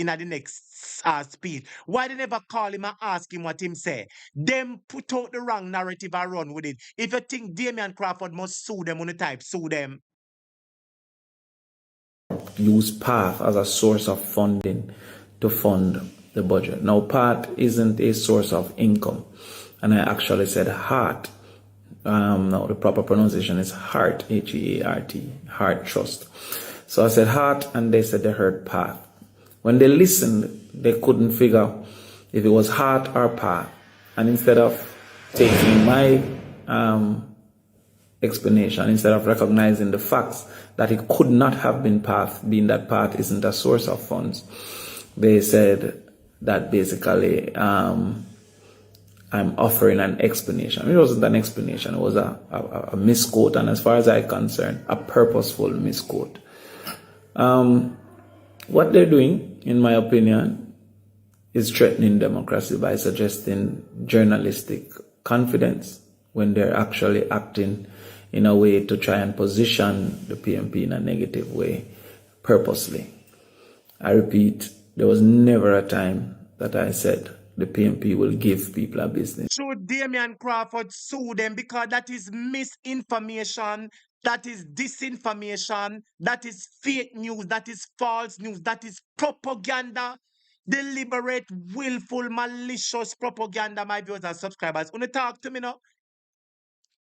speech. Why they never call him and ask him what him say? Them put out the wrong narrative and run with it. If you think Damian Crawford must sue them on the type, sue them. Use PATH as a source of funding to fund the budget. Now, PATH isn't a source of income, and I actually said heart. No, the proper pronunciation is heart, H-E-A-R-T, heart trust. So I said heart, and they said they heard PATH. When they listened, they couldn't figure if it was heart or PATH. And instead of taking my explanation, instead of recognizing the facts that it could not have been PATH, being that PATH isn't a source of funds, they said that basically I'm offering an explanation. It wasn't an explanation, it was a misquote, and as far as I'm concerned, a purposeful misquote. What they're doing, in my opinion, is threatening democracy by suggesting journalistic confidence when they're actually acting in a way to try and position the PNP in a negative way, purposely. I repeat, there was never a time that I said the PNP will give people a business. Should Damian Crawford sue them because that is misinformation, that is disinformation, that is fake news, that is false news, that is propaganda, deliberate, willful, malicious propaganda, my viewers and subscribers. When you talk to me now,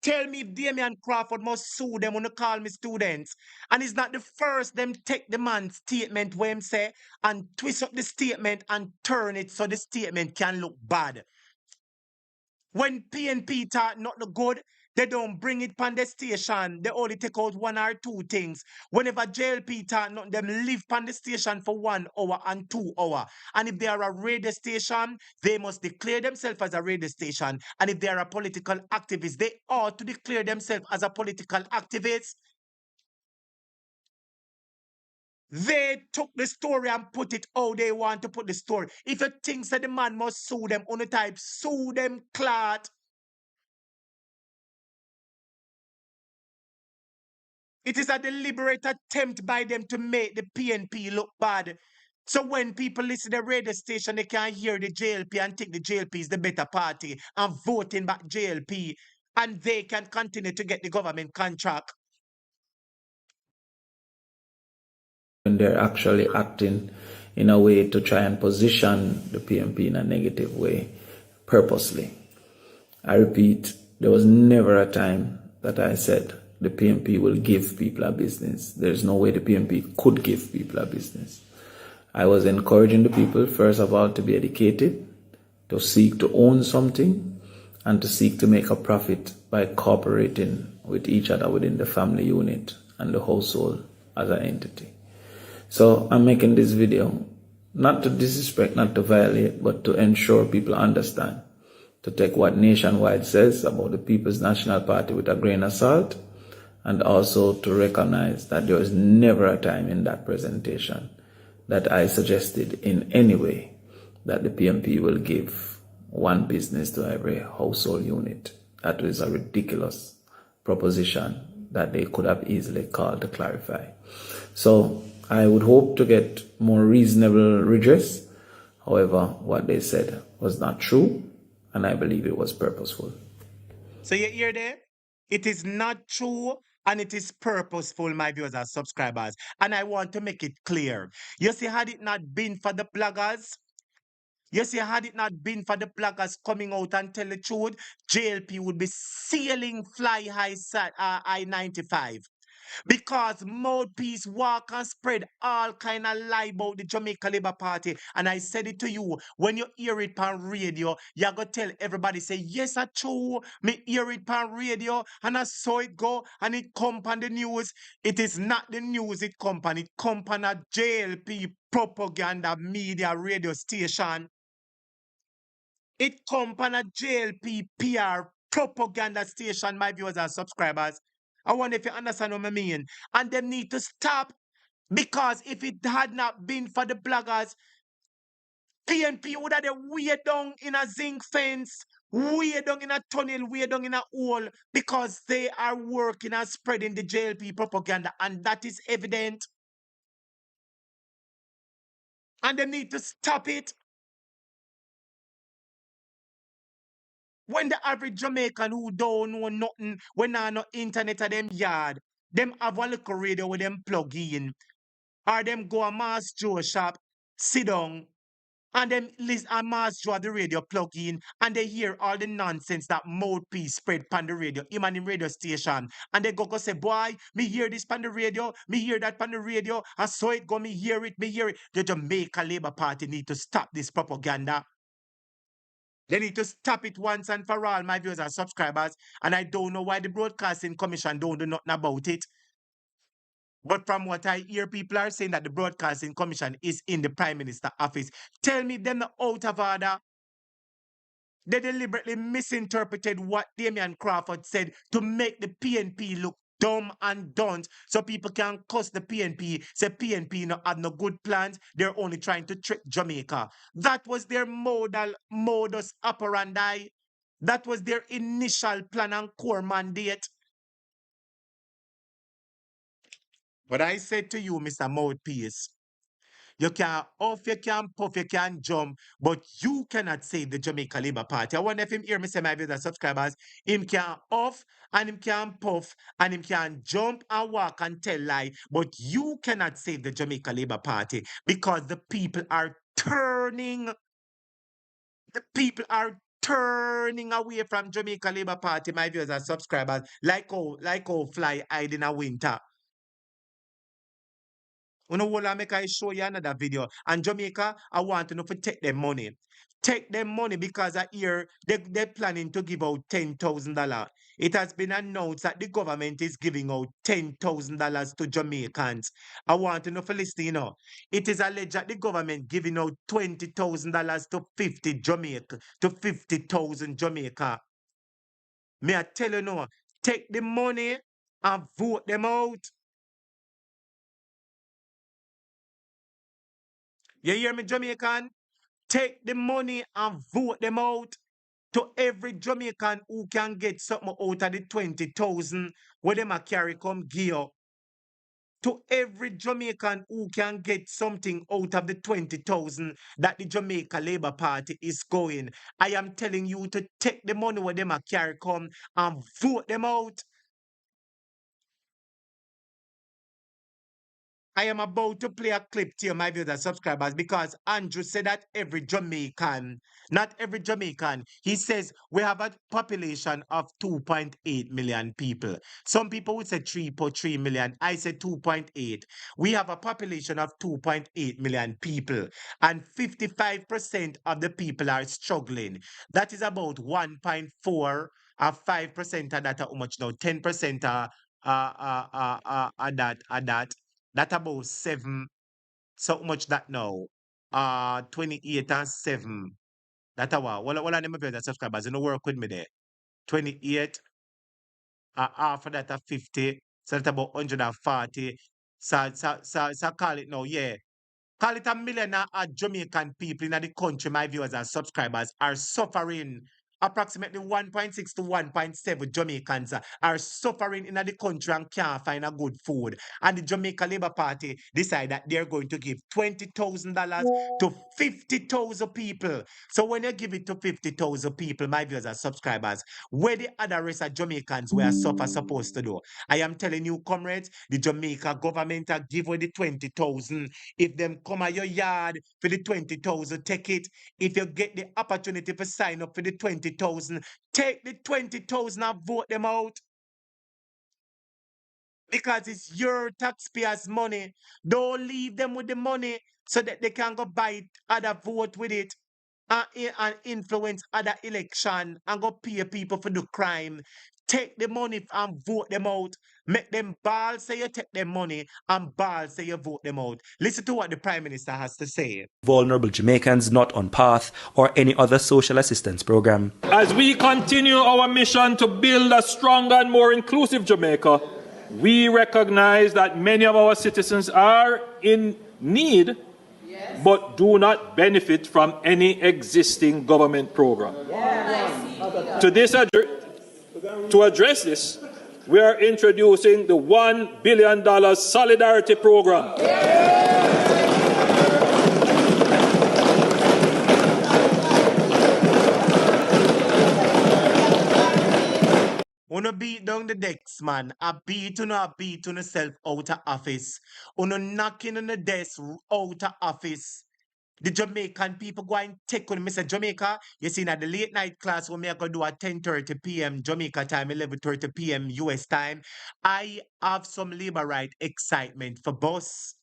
tell me if Damian Crawford must sue them when you call me students. And it's not the first them take the man's statement where him say and twist up the statement and turn it so the statement can look bad. When PNP talk not the good, they don't bring it pan the station. They only take out 1 or 2 things. Whenever JLP talk not, them live pan the station for 1 hour and 2 hours. And if they are a radio station, they must declare themselves as a radio station. And if they are a political activist, they ought to declare themselves as a political activist. They took the story and put it how they want to put the story. If you think that the man must sue them on the type, sue them, Clarke. It is a deliberate attempt by them to make the PNP look bad. So when people listen to the radio station, they can hear the JLP and think the JLP is the better party and voting back JLP, and they can continue to get the government contract. When they're actually acting in a way to try and position the PNP in a negative way, purposely. I repeat, there was never a time that I said the PNP will give people a business. There's no way the PNP could give people a business. I was encouraging the people, first of all, to be educated, to seek to own something, and to seek to make a profit by cooperating with each other within the family unit and the household as an entity. So I'm making this video not to disrespect, not to violate, but to ensure people understand, to take what Nationwide says about the People's National Party with a grain of salt, and also to recognize that there was never a time in that presentation that I suggested in any way that the PNP will give 1 business to every household unit. That was a ridiculous proposition that they could have easily called to clarify. So I would hope to get more reasonable redress. However, what they said was not true, and I believe it was purposeful. So you hear there? It is not true and it is purposeful, my viewers and subscribers. And I want to make it clear. You see, had it not been for the bloggers, coming out and tell the truth, JLP would be sailing fly high I-95. Because mouthpiece walk and spread all kind of lie about the Jamaica Labour Party. And I said it to you, when you hear it on radio, you go tell everybody, say, yes, I true, me hear it on radio, and I saw it go, and it come on the news. It is not the news it come on, it come on a JLP propaganda media radio station. It come on a JLP PR propaganda station, my viewers and subscribers. I wonder if you understand what I mean. And they need to stop, because if it had not been for the bloggers, PNP would have been way down in a zinc fence, way down in a tunnel, way down in a hole, because they are working and spreading the JLP propaganda, and that is evident. And they need to stop it. When the average Jamaican who don't know nothing, when there no internet at them yard, them have one little radio with them plug in, or them go a Mass Joe shop, sit down, and them listen a Mass Joe at the radio plug in, and they hear all the nonsense that mouthpiece spread pan the radio, him and him radio station, and they go say, boy, me hear this pan the radio, me hear that pan the radio, I saw it go, me hear it, me hear it. The Jamaica Labour Party need to stop this propaganda. They need to stop it once and for all, my viewers and subscribers. And I don't know why the Broadcasting Commission don't do nothing about it. But from what I hear, people are saying that the Broadcasting Commission is in the Prime Minister's office. Tell me them out of order. They deliberately misinterpreted what Damion Crawford said to make the PNP look dumb and don't, so people can cuss the PNP, say PNP no have no good plans, they're only trying to trick Jamaica. That was their modus operandi. That was their initial plan and core mandate. But I said to you, Mr. Mouthpiece, you can off, you can puff, you can jump, but you cannot save the Jamaica Labour Party. I wonder if him hear me say, my viewers and subscribers, him can off and him can puff and him can jump and walk and tell lie, but you cannot save the Jamaica Labour Party, because the people are turning. The people are turning away from Jamaica Labour Party, my viewers and subscribers, like how fly hide in a winter. You know what, I make I show you another video. And Jamaica, I want to know if take them money. Take them money, because I hear they're planning to give out $10,000. It has been announced that the government is giving out $10,000 to Jamaicans. I want to know for listening, you know. It is alleged that the government giving out $20,000 to 50,000 Jamaica. May I tell you now, take the money and vote them out. You hear me, Jamaican? Take the money and vote them out. To every Jamaican who can get something out of the 20,000 where them a carry come gear. To every Jamaican who can get something out of the 20,000 that the Jamaica Labour Party is going, I am telling you to take the money where them a carry come and vote them out. I am about to play a clip to you, my viewers and subscribers, because Andrew said that every Jamaican, not every Jamaican, he says we have a population of 2.8 million people. Some people would say 3.3 million. I say 2.8. We have a population of 2.8 million people, and 55% of the people are struggling. That is about 1.4 or 5% of that. How much now? 10% that. That about 7. So much that now. 28 and 7. That a what? Well, I never pay the subscribers. You know, work with me there. 28. Half of that a 50. So that's about 140. So call it now, yeah. Call it a million of Jamaican people in the country, my viewers and subscribers, are suffering. Approximately 1.6 to 1.7 Jamaicans are suffering in the country and can't find a good food. And the Jamaica Labour Party decide that they're going to give $20,000 to 50,000 people. So when you give it to 50,000 people, my viewers and subscribers, where the other rest of Jamaicans were supposed to do? I am telling you, comrades, the Jamaica government are give away the 20,000. If them come at your yard for the 20,000, take it. If you get the opportunity to sign up for the 20,000, take the 20,000 and vote them out. Because it's your taxpayers' money. Don't leave them with the money so that they can go buy other vote with it and influence other election and go pay people for the crime. Take the money and vote them out. Make them ball say you take them money and ball say you vote them out. Listen to what the Prime Minister has to say. Vulnerable Jamaicans not on PATH or any other social assistance program. As we continue our mission to build a stronger and more inclusive Jamaica, we recognize that many of our citizens are in need but do not benefit from any existing government program. To address this, we are introducing the $1 billion Solidarity Program. Uno beat down the decks, man. A beat on self out of office. Uno knocking on the desk out of office. The Jamaican people go and take on Mr. Jamaica. You see, at the late night class when me I go do at 10:30 p.m. Jamaica time, 11:30 p.m. US time, I have some labor right excitement for boss.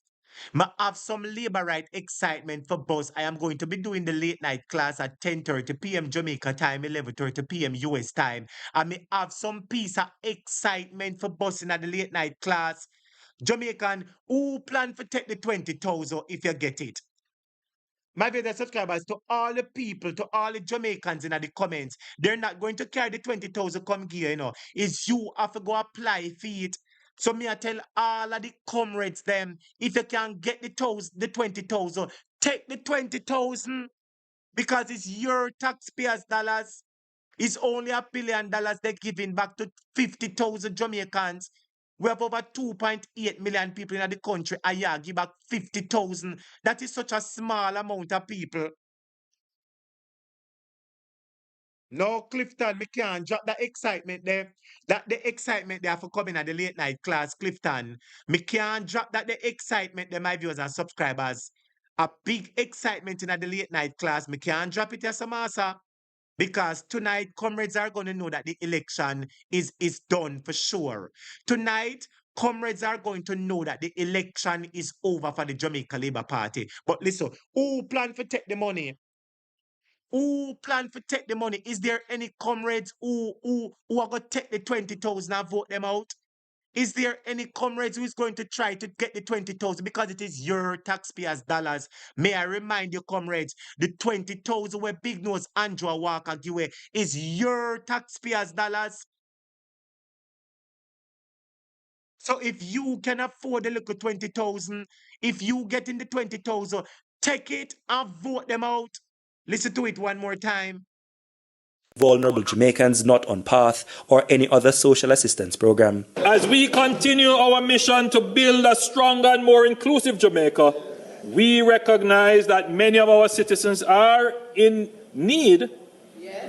I have some labor right excitement for boss. I am going to be doing the late night class at 10:30 p.m. Jamaica time, 11:30 p.m. US time. I may have some piece of excitement for bossing at the late night class. Jamaican, who plan to take the 20,000 if you get it? My dear subscribers, to all the people, to all the Jamaicans in the comments, they're not going to carry the 20,000 come here, you know. It's you have to go apply for it. So me I tell all of the comrades them, if you can get the 20,000, take the 20,000 because it's your taxpayers' dollars. It's only $1 billion they're giving back to 50,000 Jamaicans. We have over 2.8 million people in the country. I give back 50,000. That is such a small amount of people. No, Clifton, me can't drop that excitement there. That the excitement there for coming at the late night class, Clifton. Me can't drop that the excitement there, my viewers and subscribers. A big excitement in the late night class. Me can't drop it here, Samasa. Because tonight, comrades are going to know that the election is done for sure. Tonight, comrades are going to know that the election is over for the Jamaica Labour Party. But listen, who plan to take the money? Who plan to take the money? Is there any comrades who are going to take the 20,000 and vote them out? Is there any comrades who is going to try to get the 20,000 because it is your taxpayers' dollars? May I remind you, comrades, the 20,000 where Big Nose Andrew Walker give away is your taxpayers' dollars. So if you can afford the little 20,000, if you get in the 20,000, take it and vote them out. Listen to it one more time. Vulnerable Jamaicans not on PATH or any other social assistance program. As we continue our mission to build a stronger and more inclusive Jamaica, we recognize that many of our citizens are in need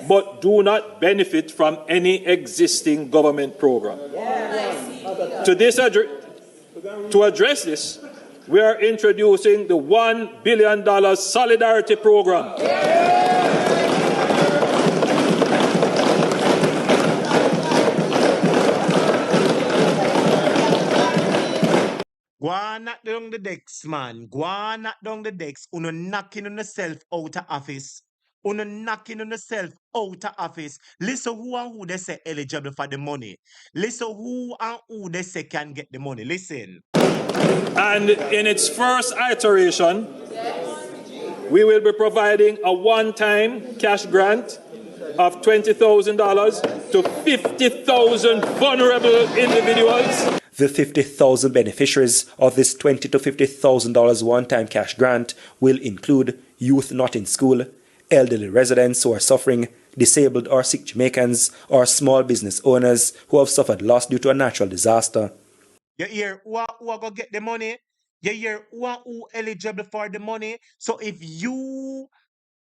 but do not benefit from any existing government program. To address this, we are introducing the $1 billion Solidarity Program. Go on knock down the decks, man. Go on knock down the decks. Uno knocking on yourself out of office. Uno knocking on yourself out of office. Listen who and who they say eligible for the money. Listen who and who they say can get the money. Listen. And in its first iteration, we will be providing a one-time cash grant of $20,000 to 50,000 vulnerable individuals. The 50,000 beneficiaries of this $20,000 to $50,000 one-time cash grant will include youth not in school, elderly residents who are suffering, disabled or sick Jamaicans, or small business owners who have suffered loss due to a natural disaster. You hear who are going to get the money? You hear who eligible for the money? So if you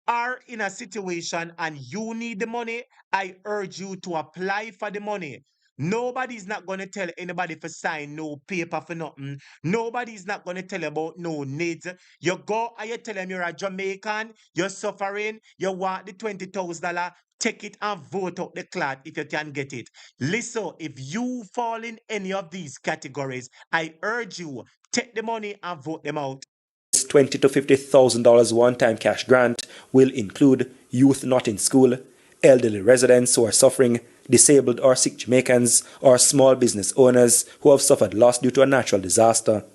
are in a situation and you need the money, I urge you to apply for the money. Nobody's not going to tell anybody for sign no paper for nothing. Nobody's not going to tell you about no needs. You go and you tell them you're a Jamaican, you're suffering, you want the $20,000, take it and vote out the clot if you can get it. Listen, if you fall in any of these categories, I urge you, take the money and vote them out. This $20,000 to $50,000 one-time cash grant will include youth not in school, elderly residents who are suffering, disabled or sick Jamaicans, or small business owners who have suffered loss due to a natural disaster.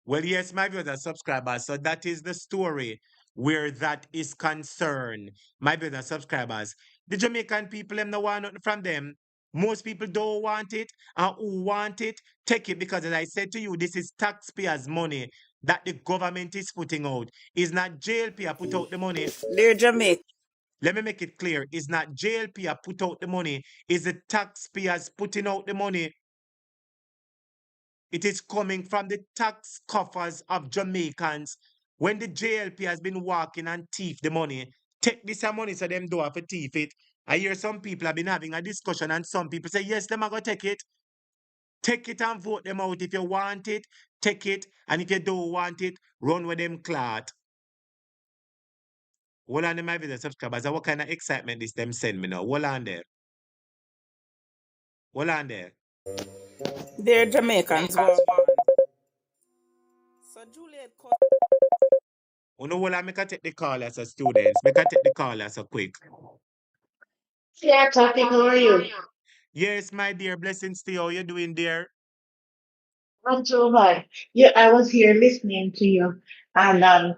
Well, yes, my viewers and subscribers. So that is the story where that is concerned. My viewers and subscribers. The Jamaican people, them no want nothing from them. Most people don't want it, and who want it, take it, because as I said to you, this is taxpayers' money that the government is putting out. It's not JLP put out the money. Dear Jamaica. Let me make it clear. It's not JLP put out the money. It's the taxpayers putting out the money. It is coming from the tax coffers of Jamaicans. When the JLP has been walking and thief the money, take this money so them do have to thief it. I hear some people have been having a discussion and some people say, yes, them are going to take it. Take it and vote them out. If you want it, take it. And if you don't want it, run with them Clarke. Hold on to my video subscribers. What kind of excitement this them send me now? Hold on there. Hold on there. Dear Jamaicans, so Juliet. You know what? I make I take the call as a students. Make I take the call as a quick. Yeah, Topic, how are you? Yes, my dear. Blessings to you. How you doing, dear? Not too bad. Yeah, I was here listening to you, and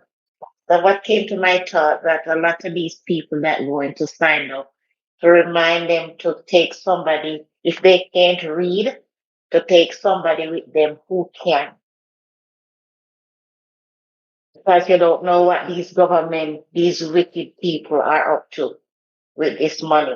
what came to my thought that a lot of these people that going to sign up, to remind them to take somebody, if they can't read, to take somebody with them who can, because you don't know what these government, these wicked people are up to with this money.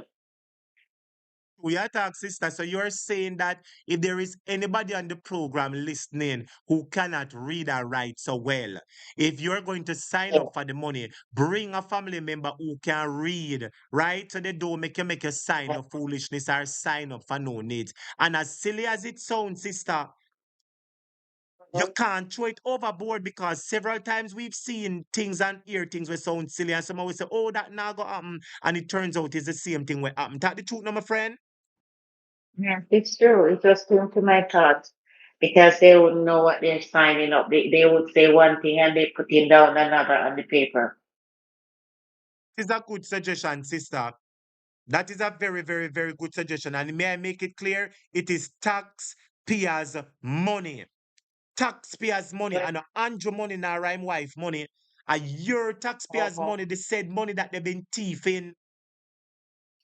We are talking, sister. So you're saying that if there is anybody on the program listening who cannot read or write so well, if you're going to sign up for the money, bring a family member who can read, right? So they don't make you sign up foolishness or sign up for no needs. And as silly as it sounds, sister, you can't throw it overboard, because several times we've seen things and hear things that sound silly, and someone will say, oh, that now go happen, and it turns out it's the same thing what happened. Tell the truth now, my friend. Yeah, it's true. It just came to my thoughts because they wouldn't know what they're signing up. They would say one thing and they put in down another on the paper. It's a good suggestion, sister. That is a very, very, very good suggestion. And may I make it clear? It is taxpayers' money. Taxpayers' money, and Andrew money, now rhyme wife money. And your taxpayers' money, the said money that they've been thieving.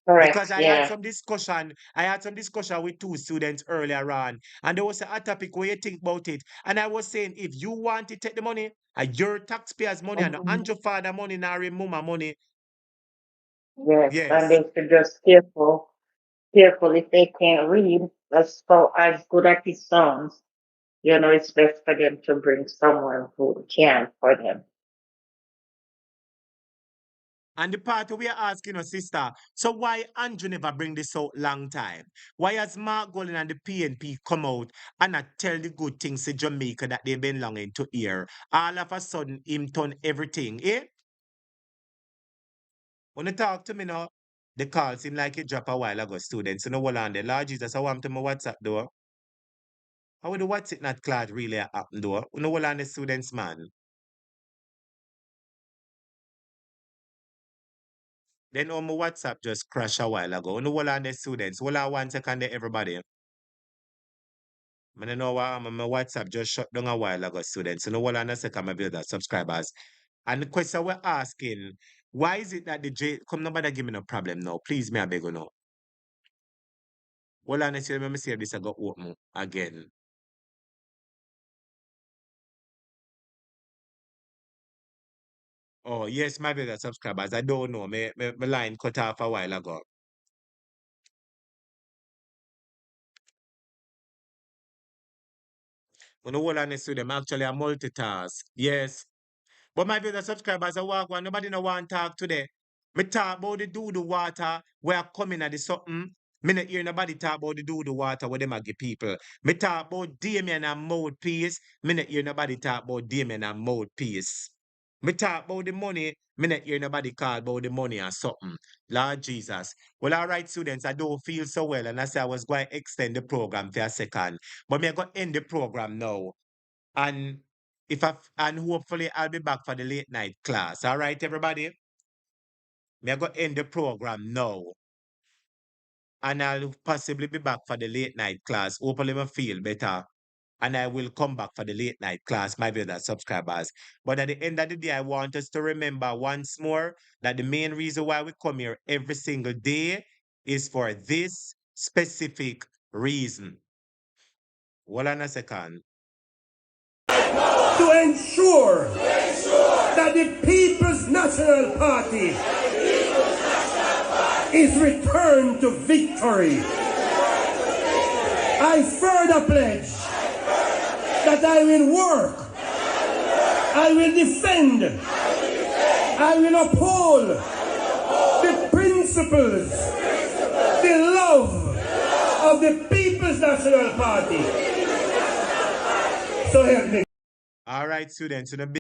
Correct. Because I had Yeah. some discussion. I had some discussion with two students earlier on, and there was a topic where you think about it. And I was saying, if you want to take the money, your taxpayers' money, and Andrew father money, now mama money. Yes, and Yes. they should just careful if they can't read. As good as it sounds, it's best for them to bring someone who can for them. And the part we are asking our sister, so why Andrew never bring this out long time? Why has Mark Golden and the PNP come out and not tell the good things to Jamaica that they've been longing to hear? All of a sudden, him turn everything, eh? When you talk to me now, the call seem like it drop a while ago, students. You know what on the Lord Jesus, I want to my WhatsApp door. How would the WhatsApp not clad really happen though? You know what on the students, man? Then on my WhatsApp just crash a while ago. You know what on the students? Hold on 1 second there, everybody. I don't know why my WhatsApp just shut down a while ago, students. You know what on a second, my builder subscribers. And the question we're asking, why is it that the J come nobody give me no problem now? Please, me I beg you now. Hold on a second, let me see if this I got open again. Oh, yes, my builder subscribers. I don't know. My line cut off a while ago. When you hold on to them, actually a multitask. Yes. But my builder subscribers, I walk one, nobody no want talk today. Me talk about the do water where coming at the something. Me not hear nobody talk about the do water where them a give people. Me talk about Damien and mouthpiece. Me not hear nobody talk about Damien and mouthpiece. Me talk about the money. Me not hear nobody call about the money or something. Lord Jesus. Well, all right, students, I don't feel so well, and I said I was going to extend the program for a second. But me I going to end the program now. And and hopefully I'll be back for the late night class. All right, everybody? Me I go end the program now. And I'll possibly be back for the late night class. Hopefully I feel better. And I will come back for the late night class, my viewers subscribers. But at the end of the day, I want us to remember once more that the main reason why we come here every single day is for this specific reason. Hold on a second. To ensure that the People's National Party is returned to victory. I further pledge that I will work, I will defend, I will uphold the principles, the love of the People's National Party. So help me. All right, students.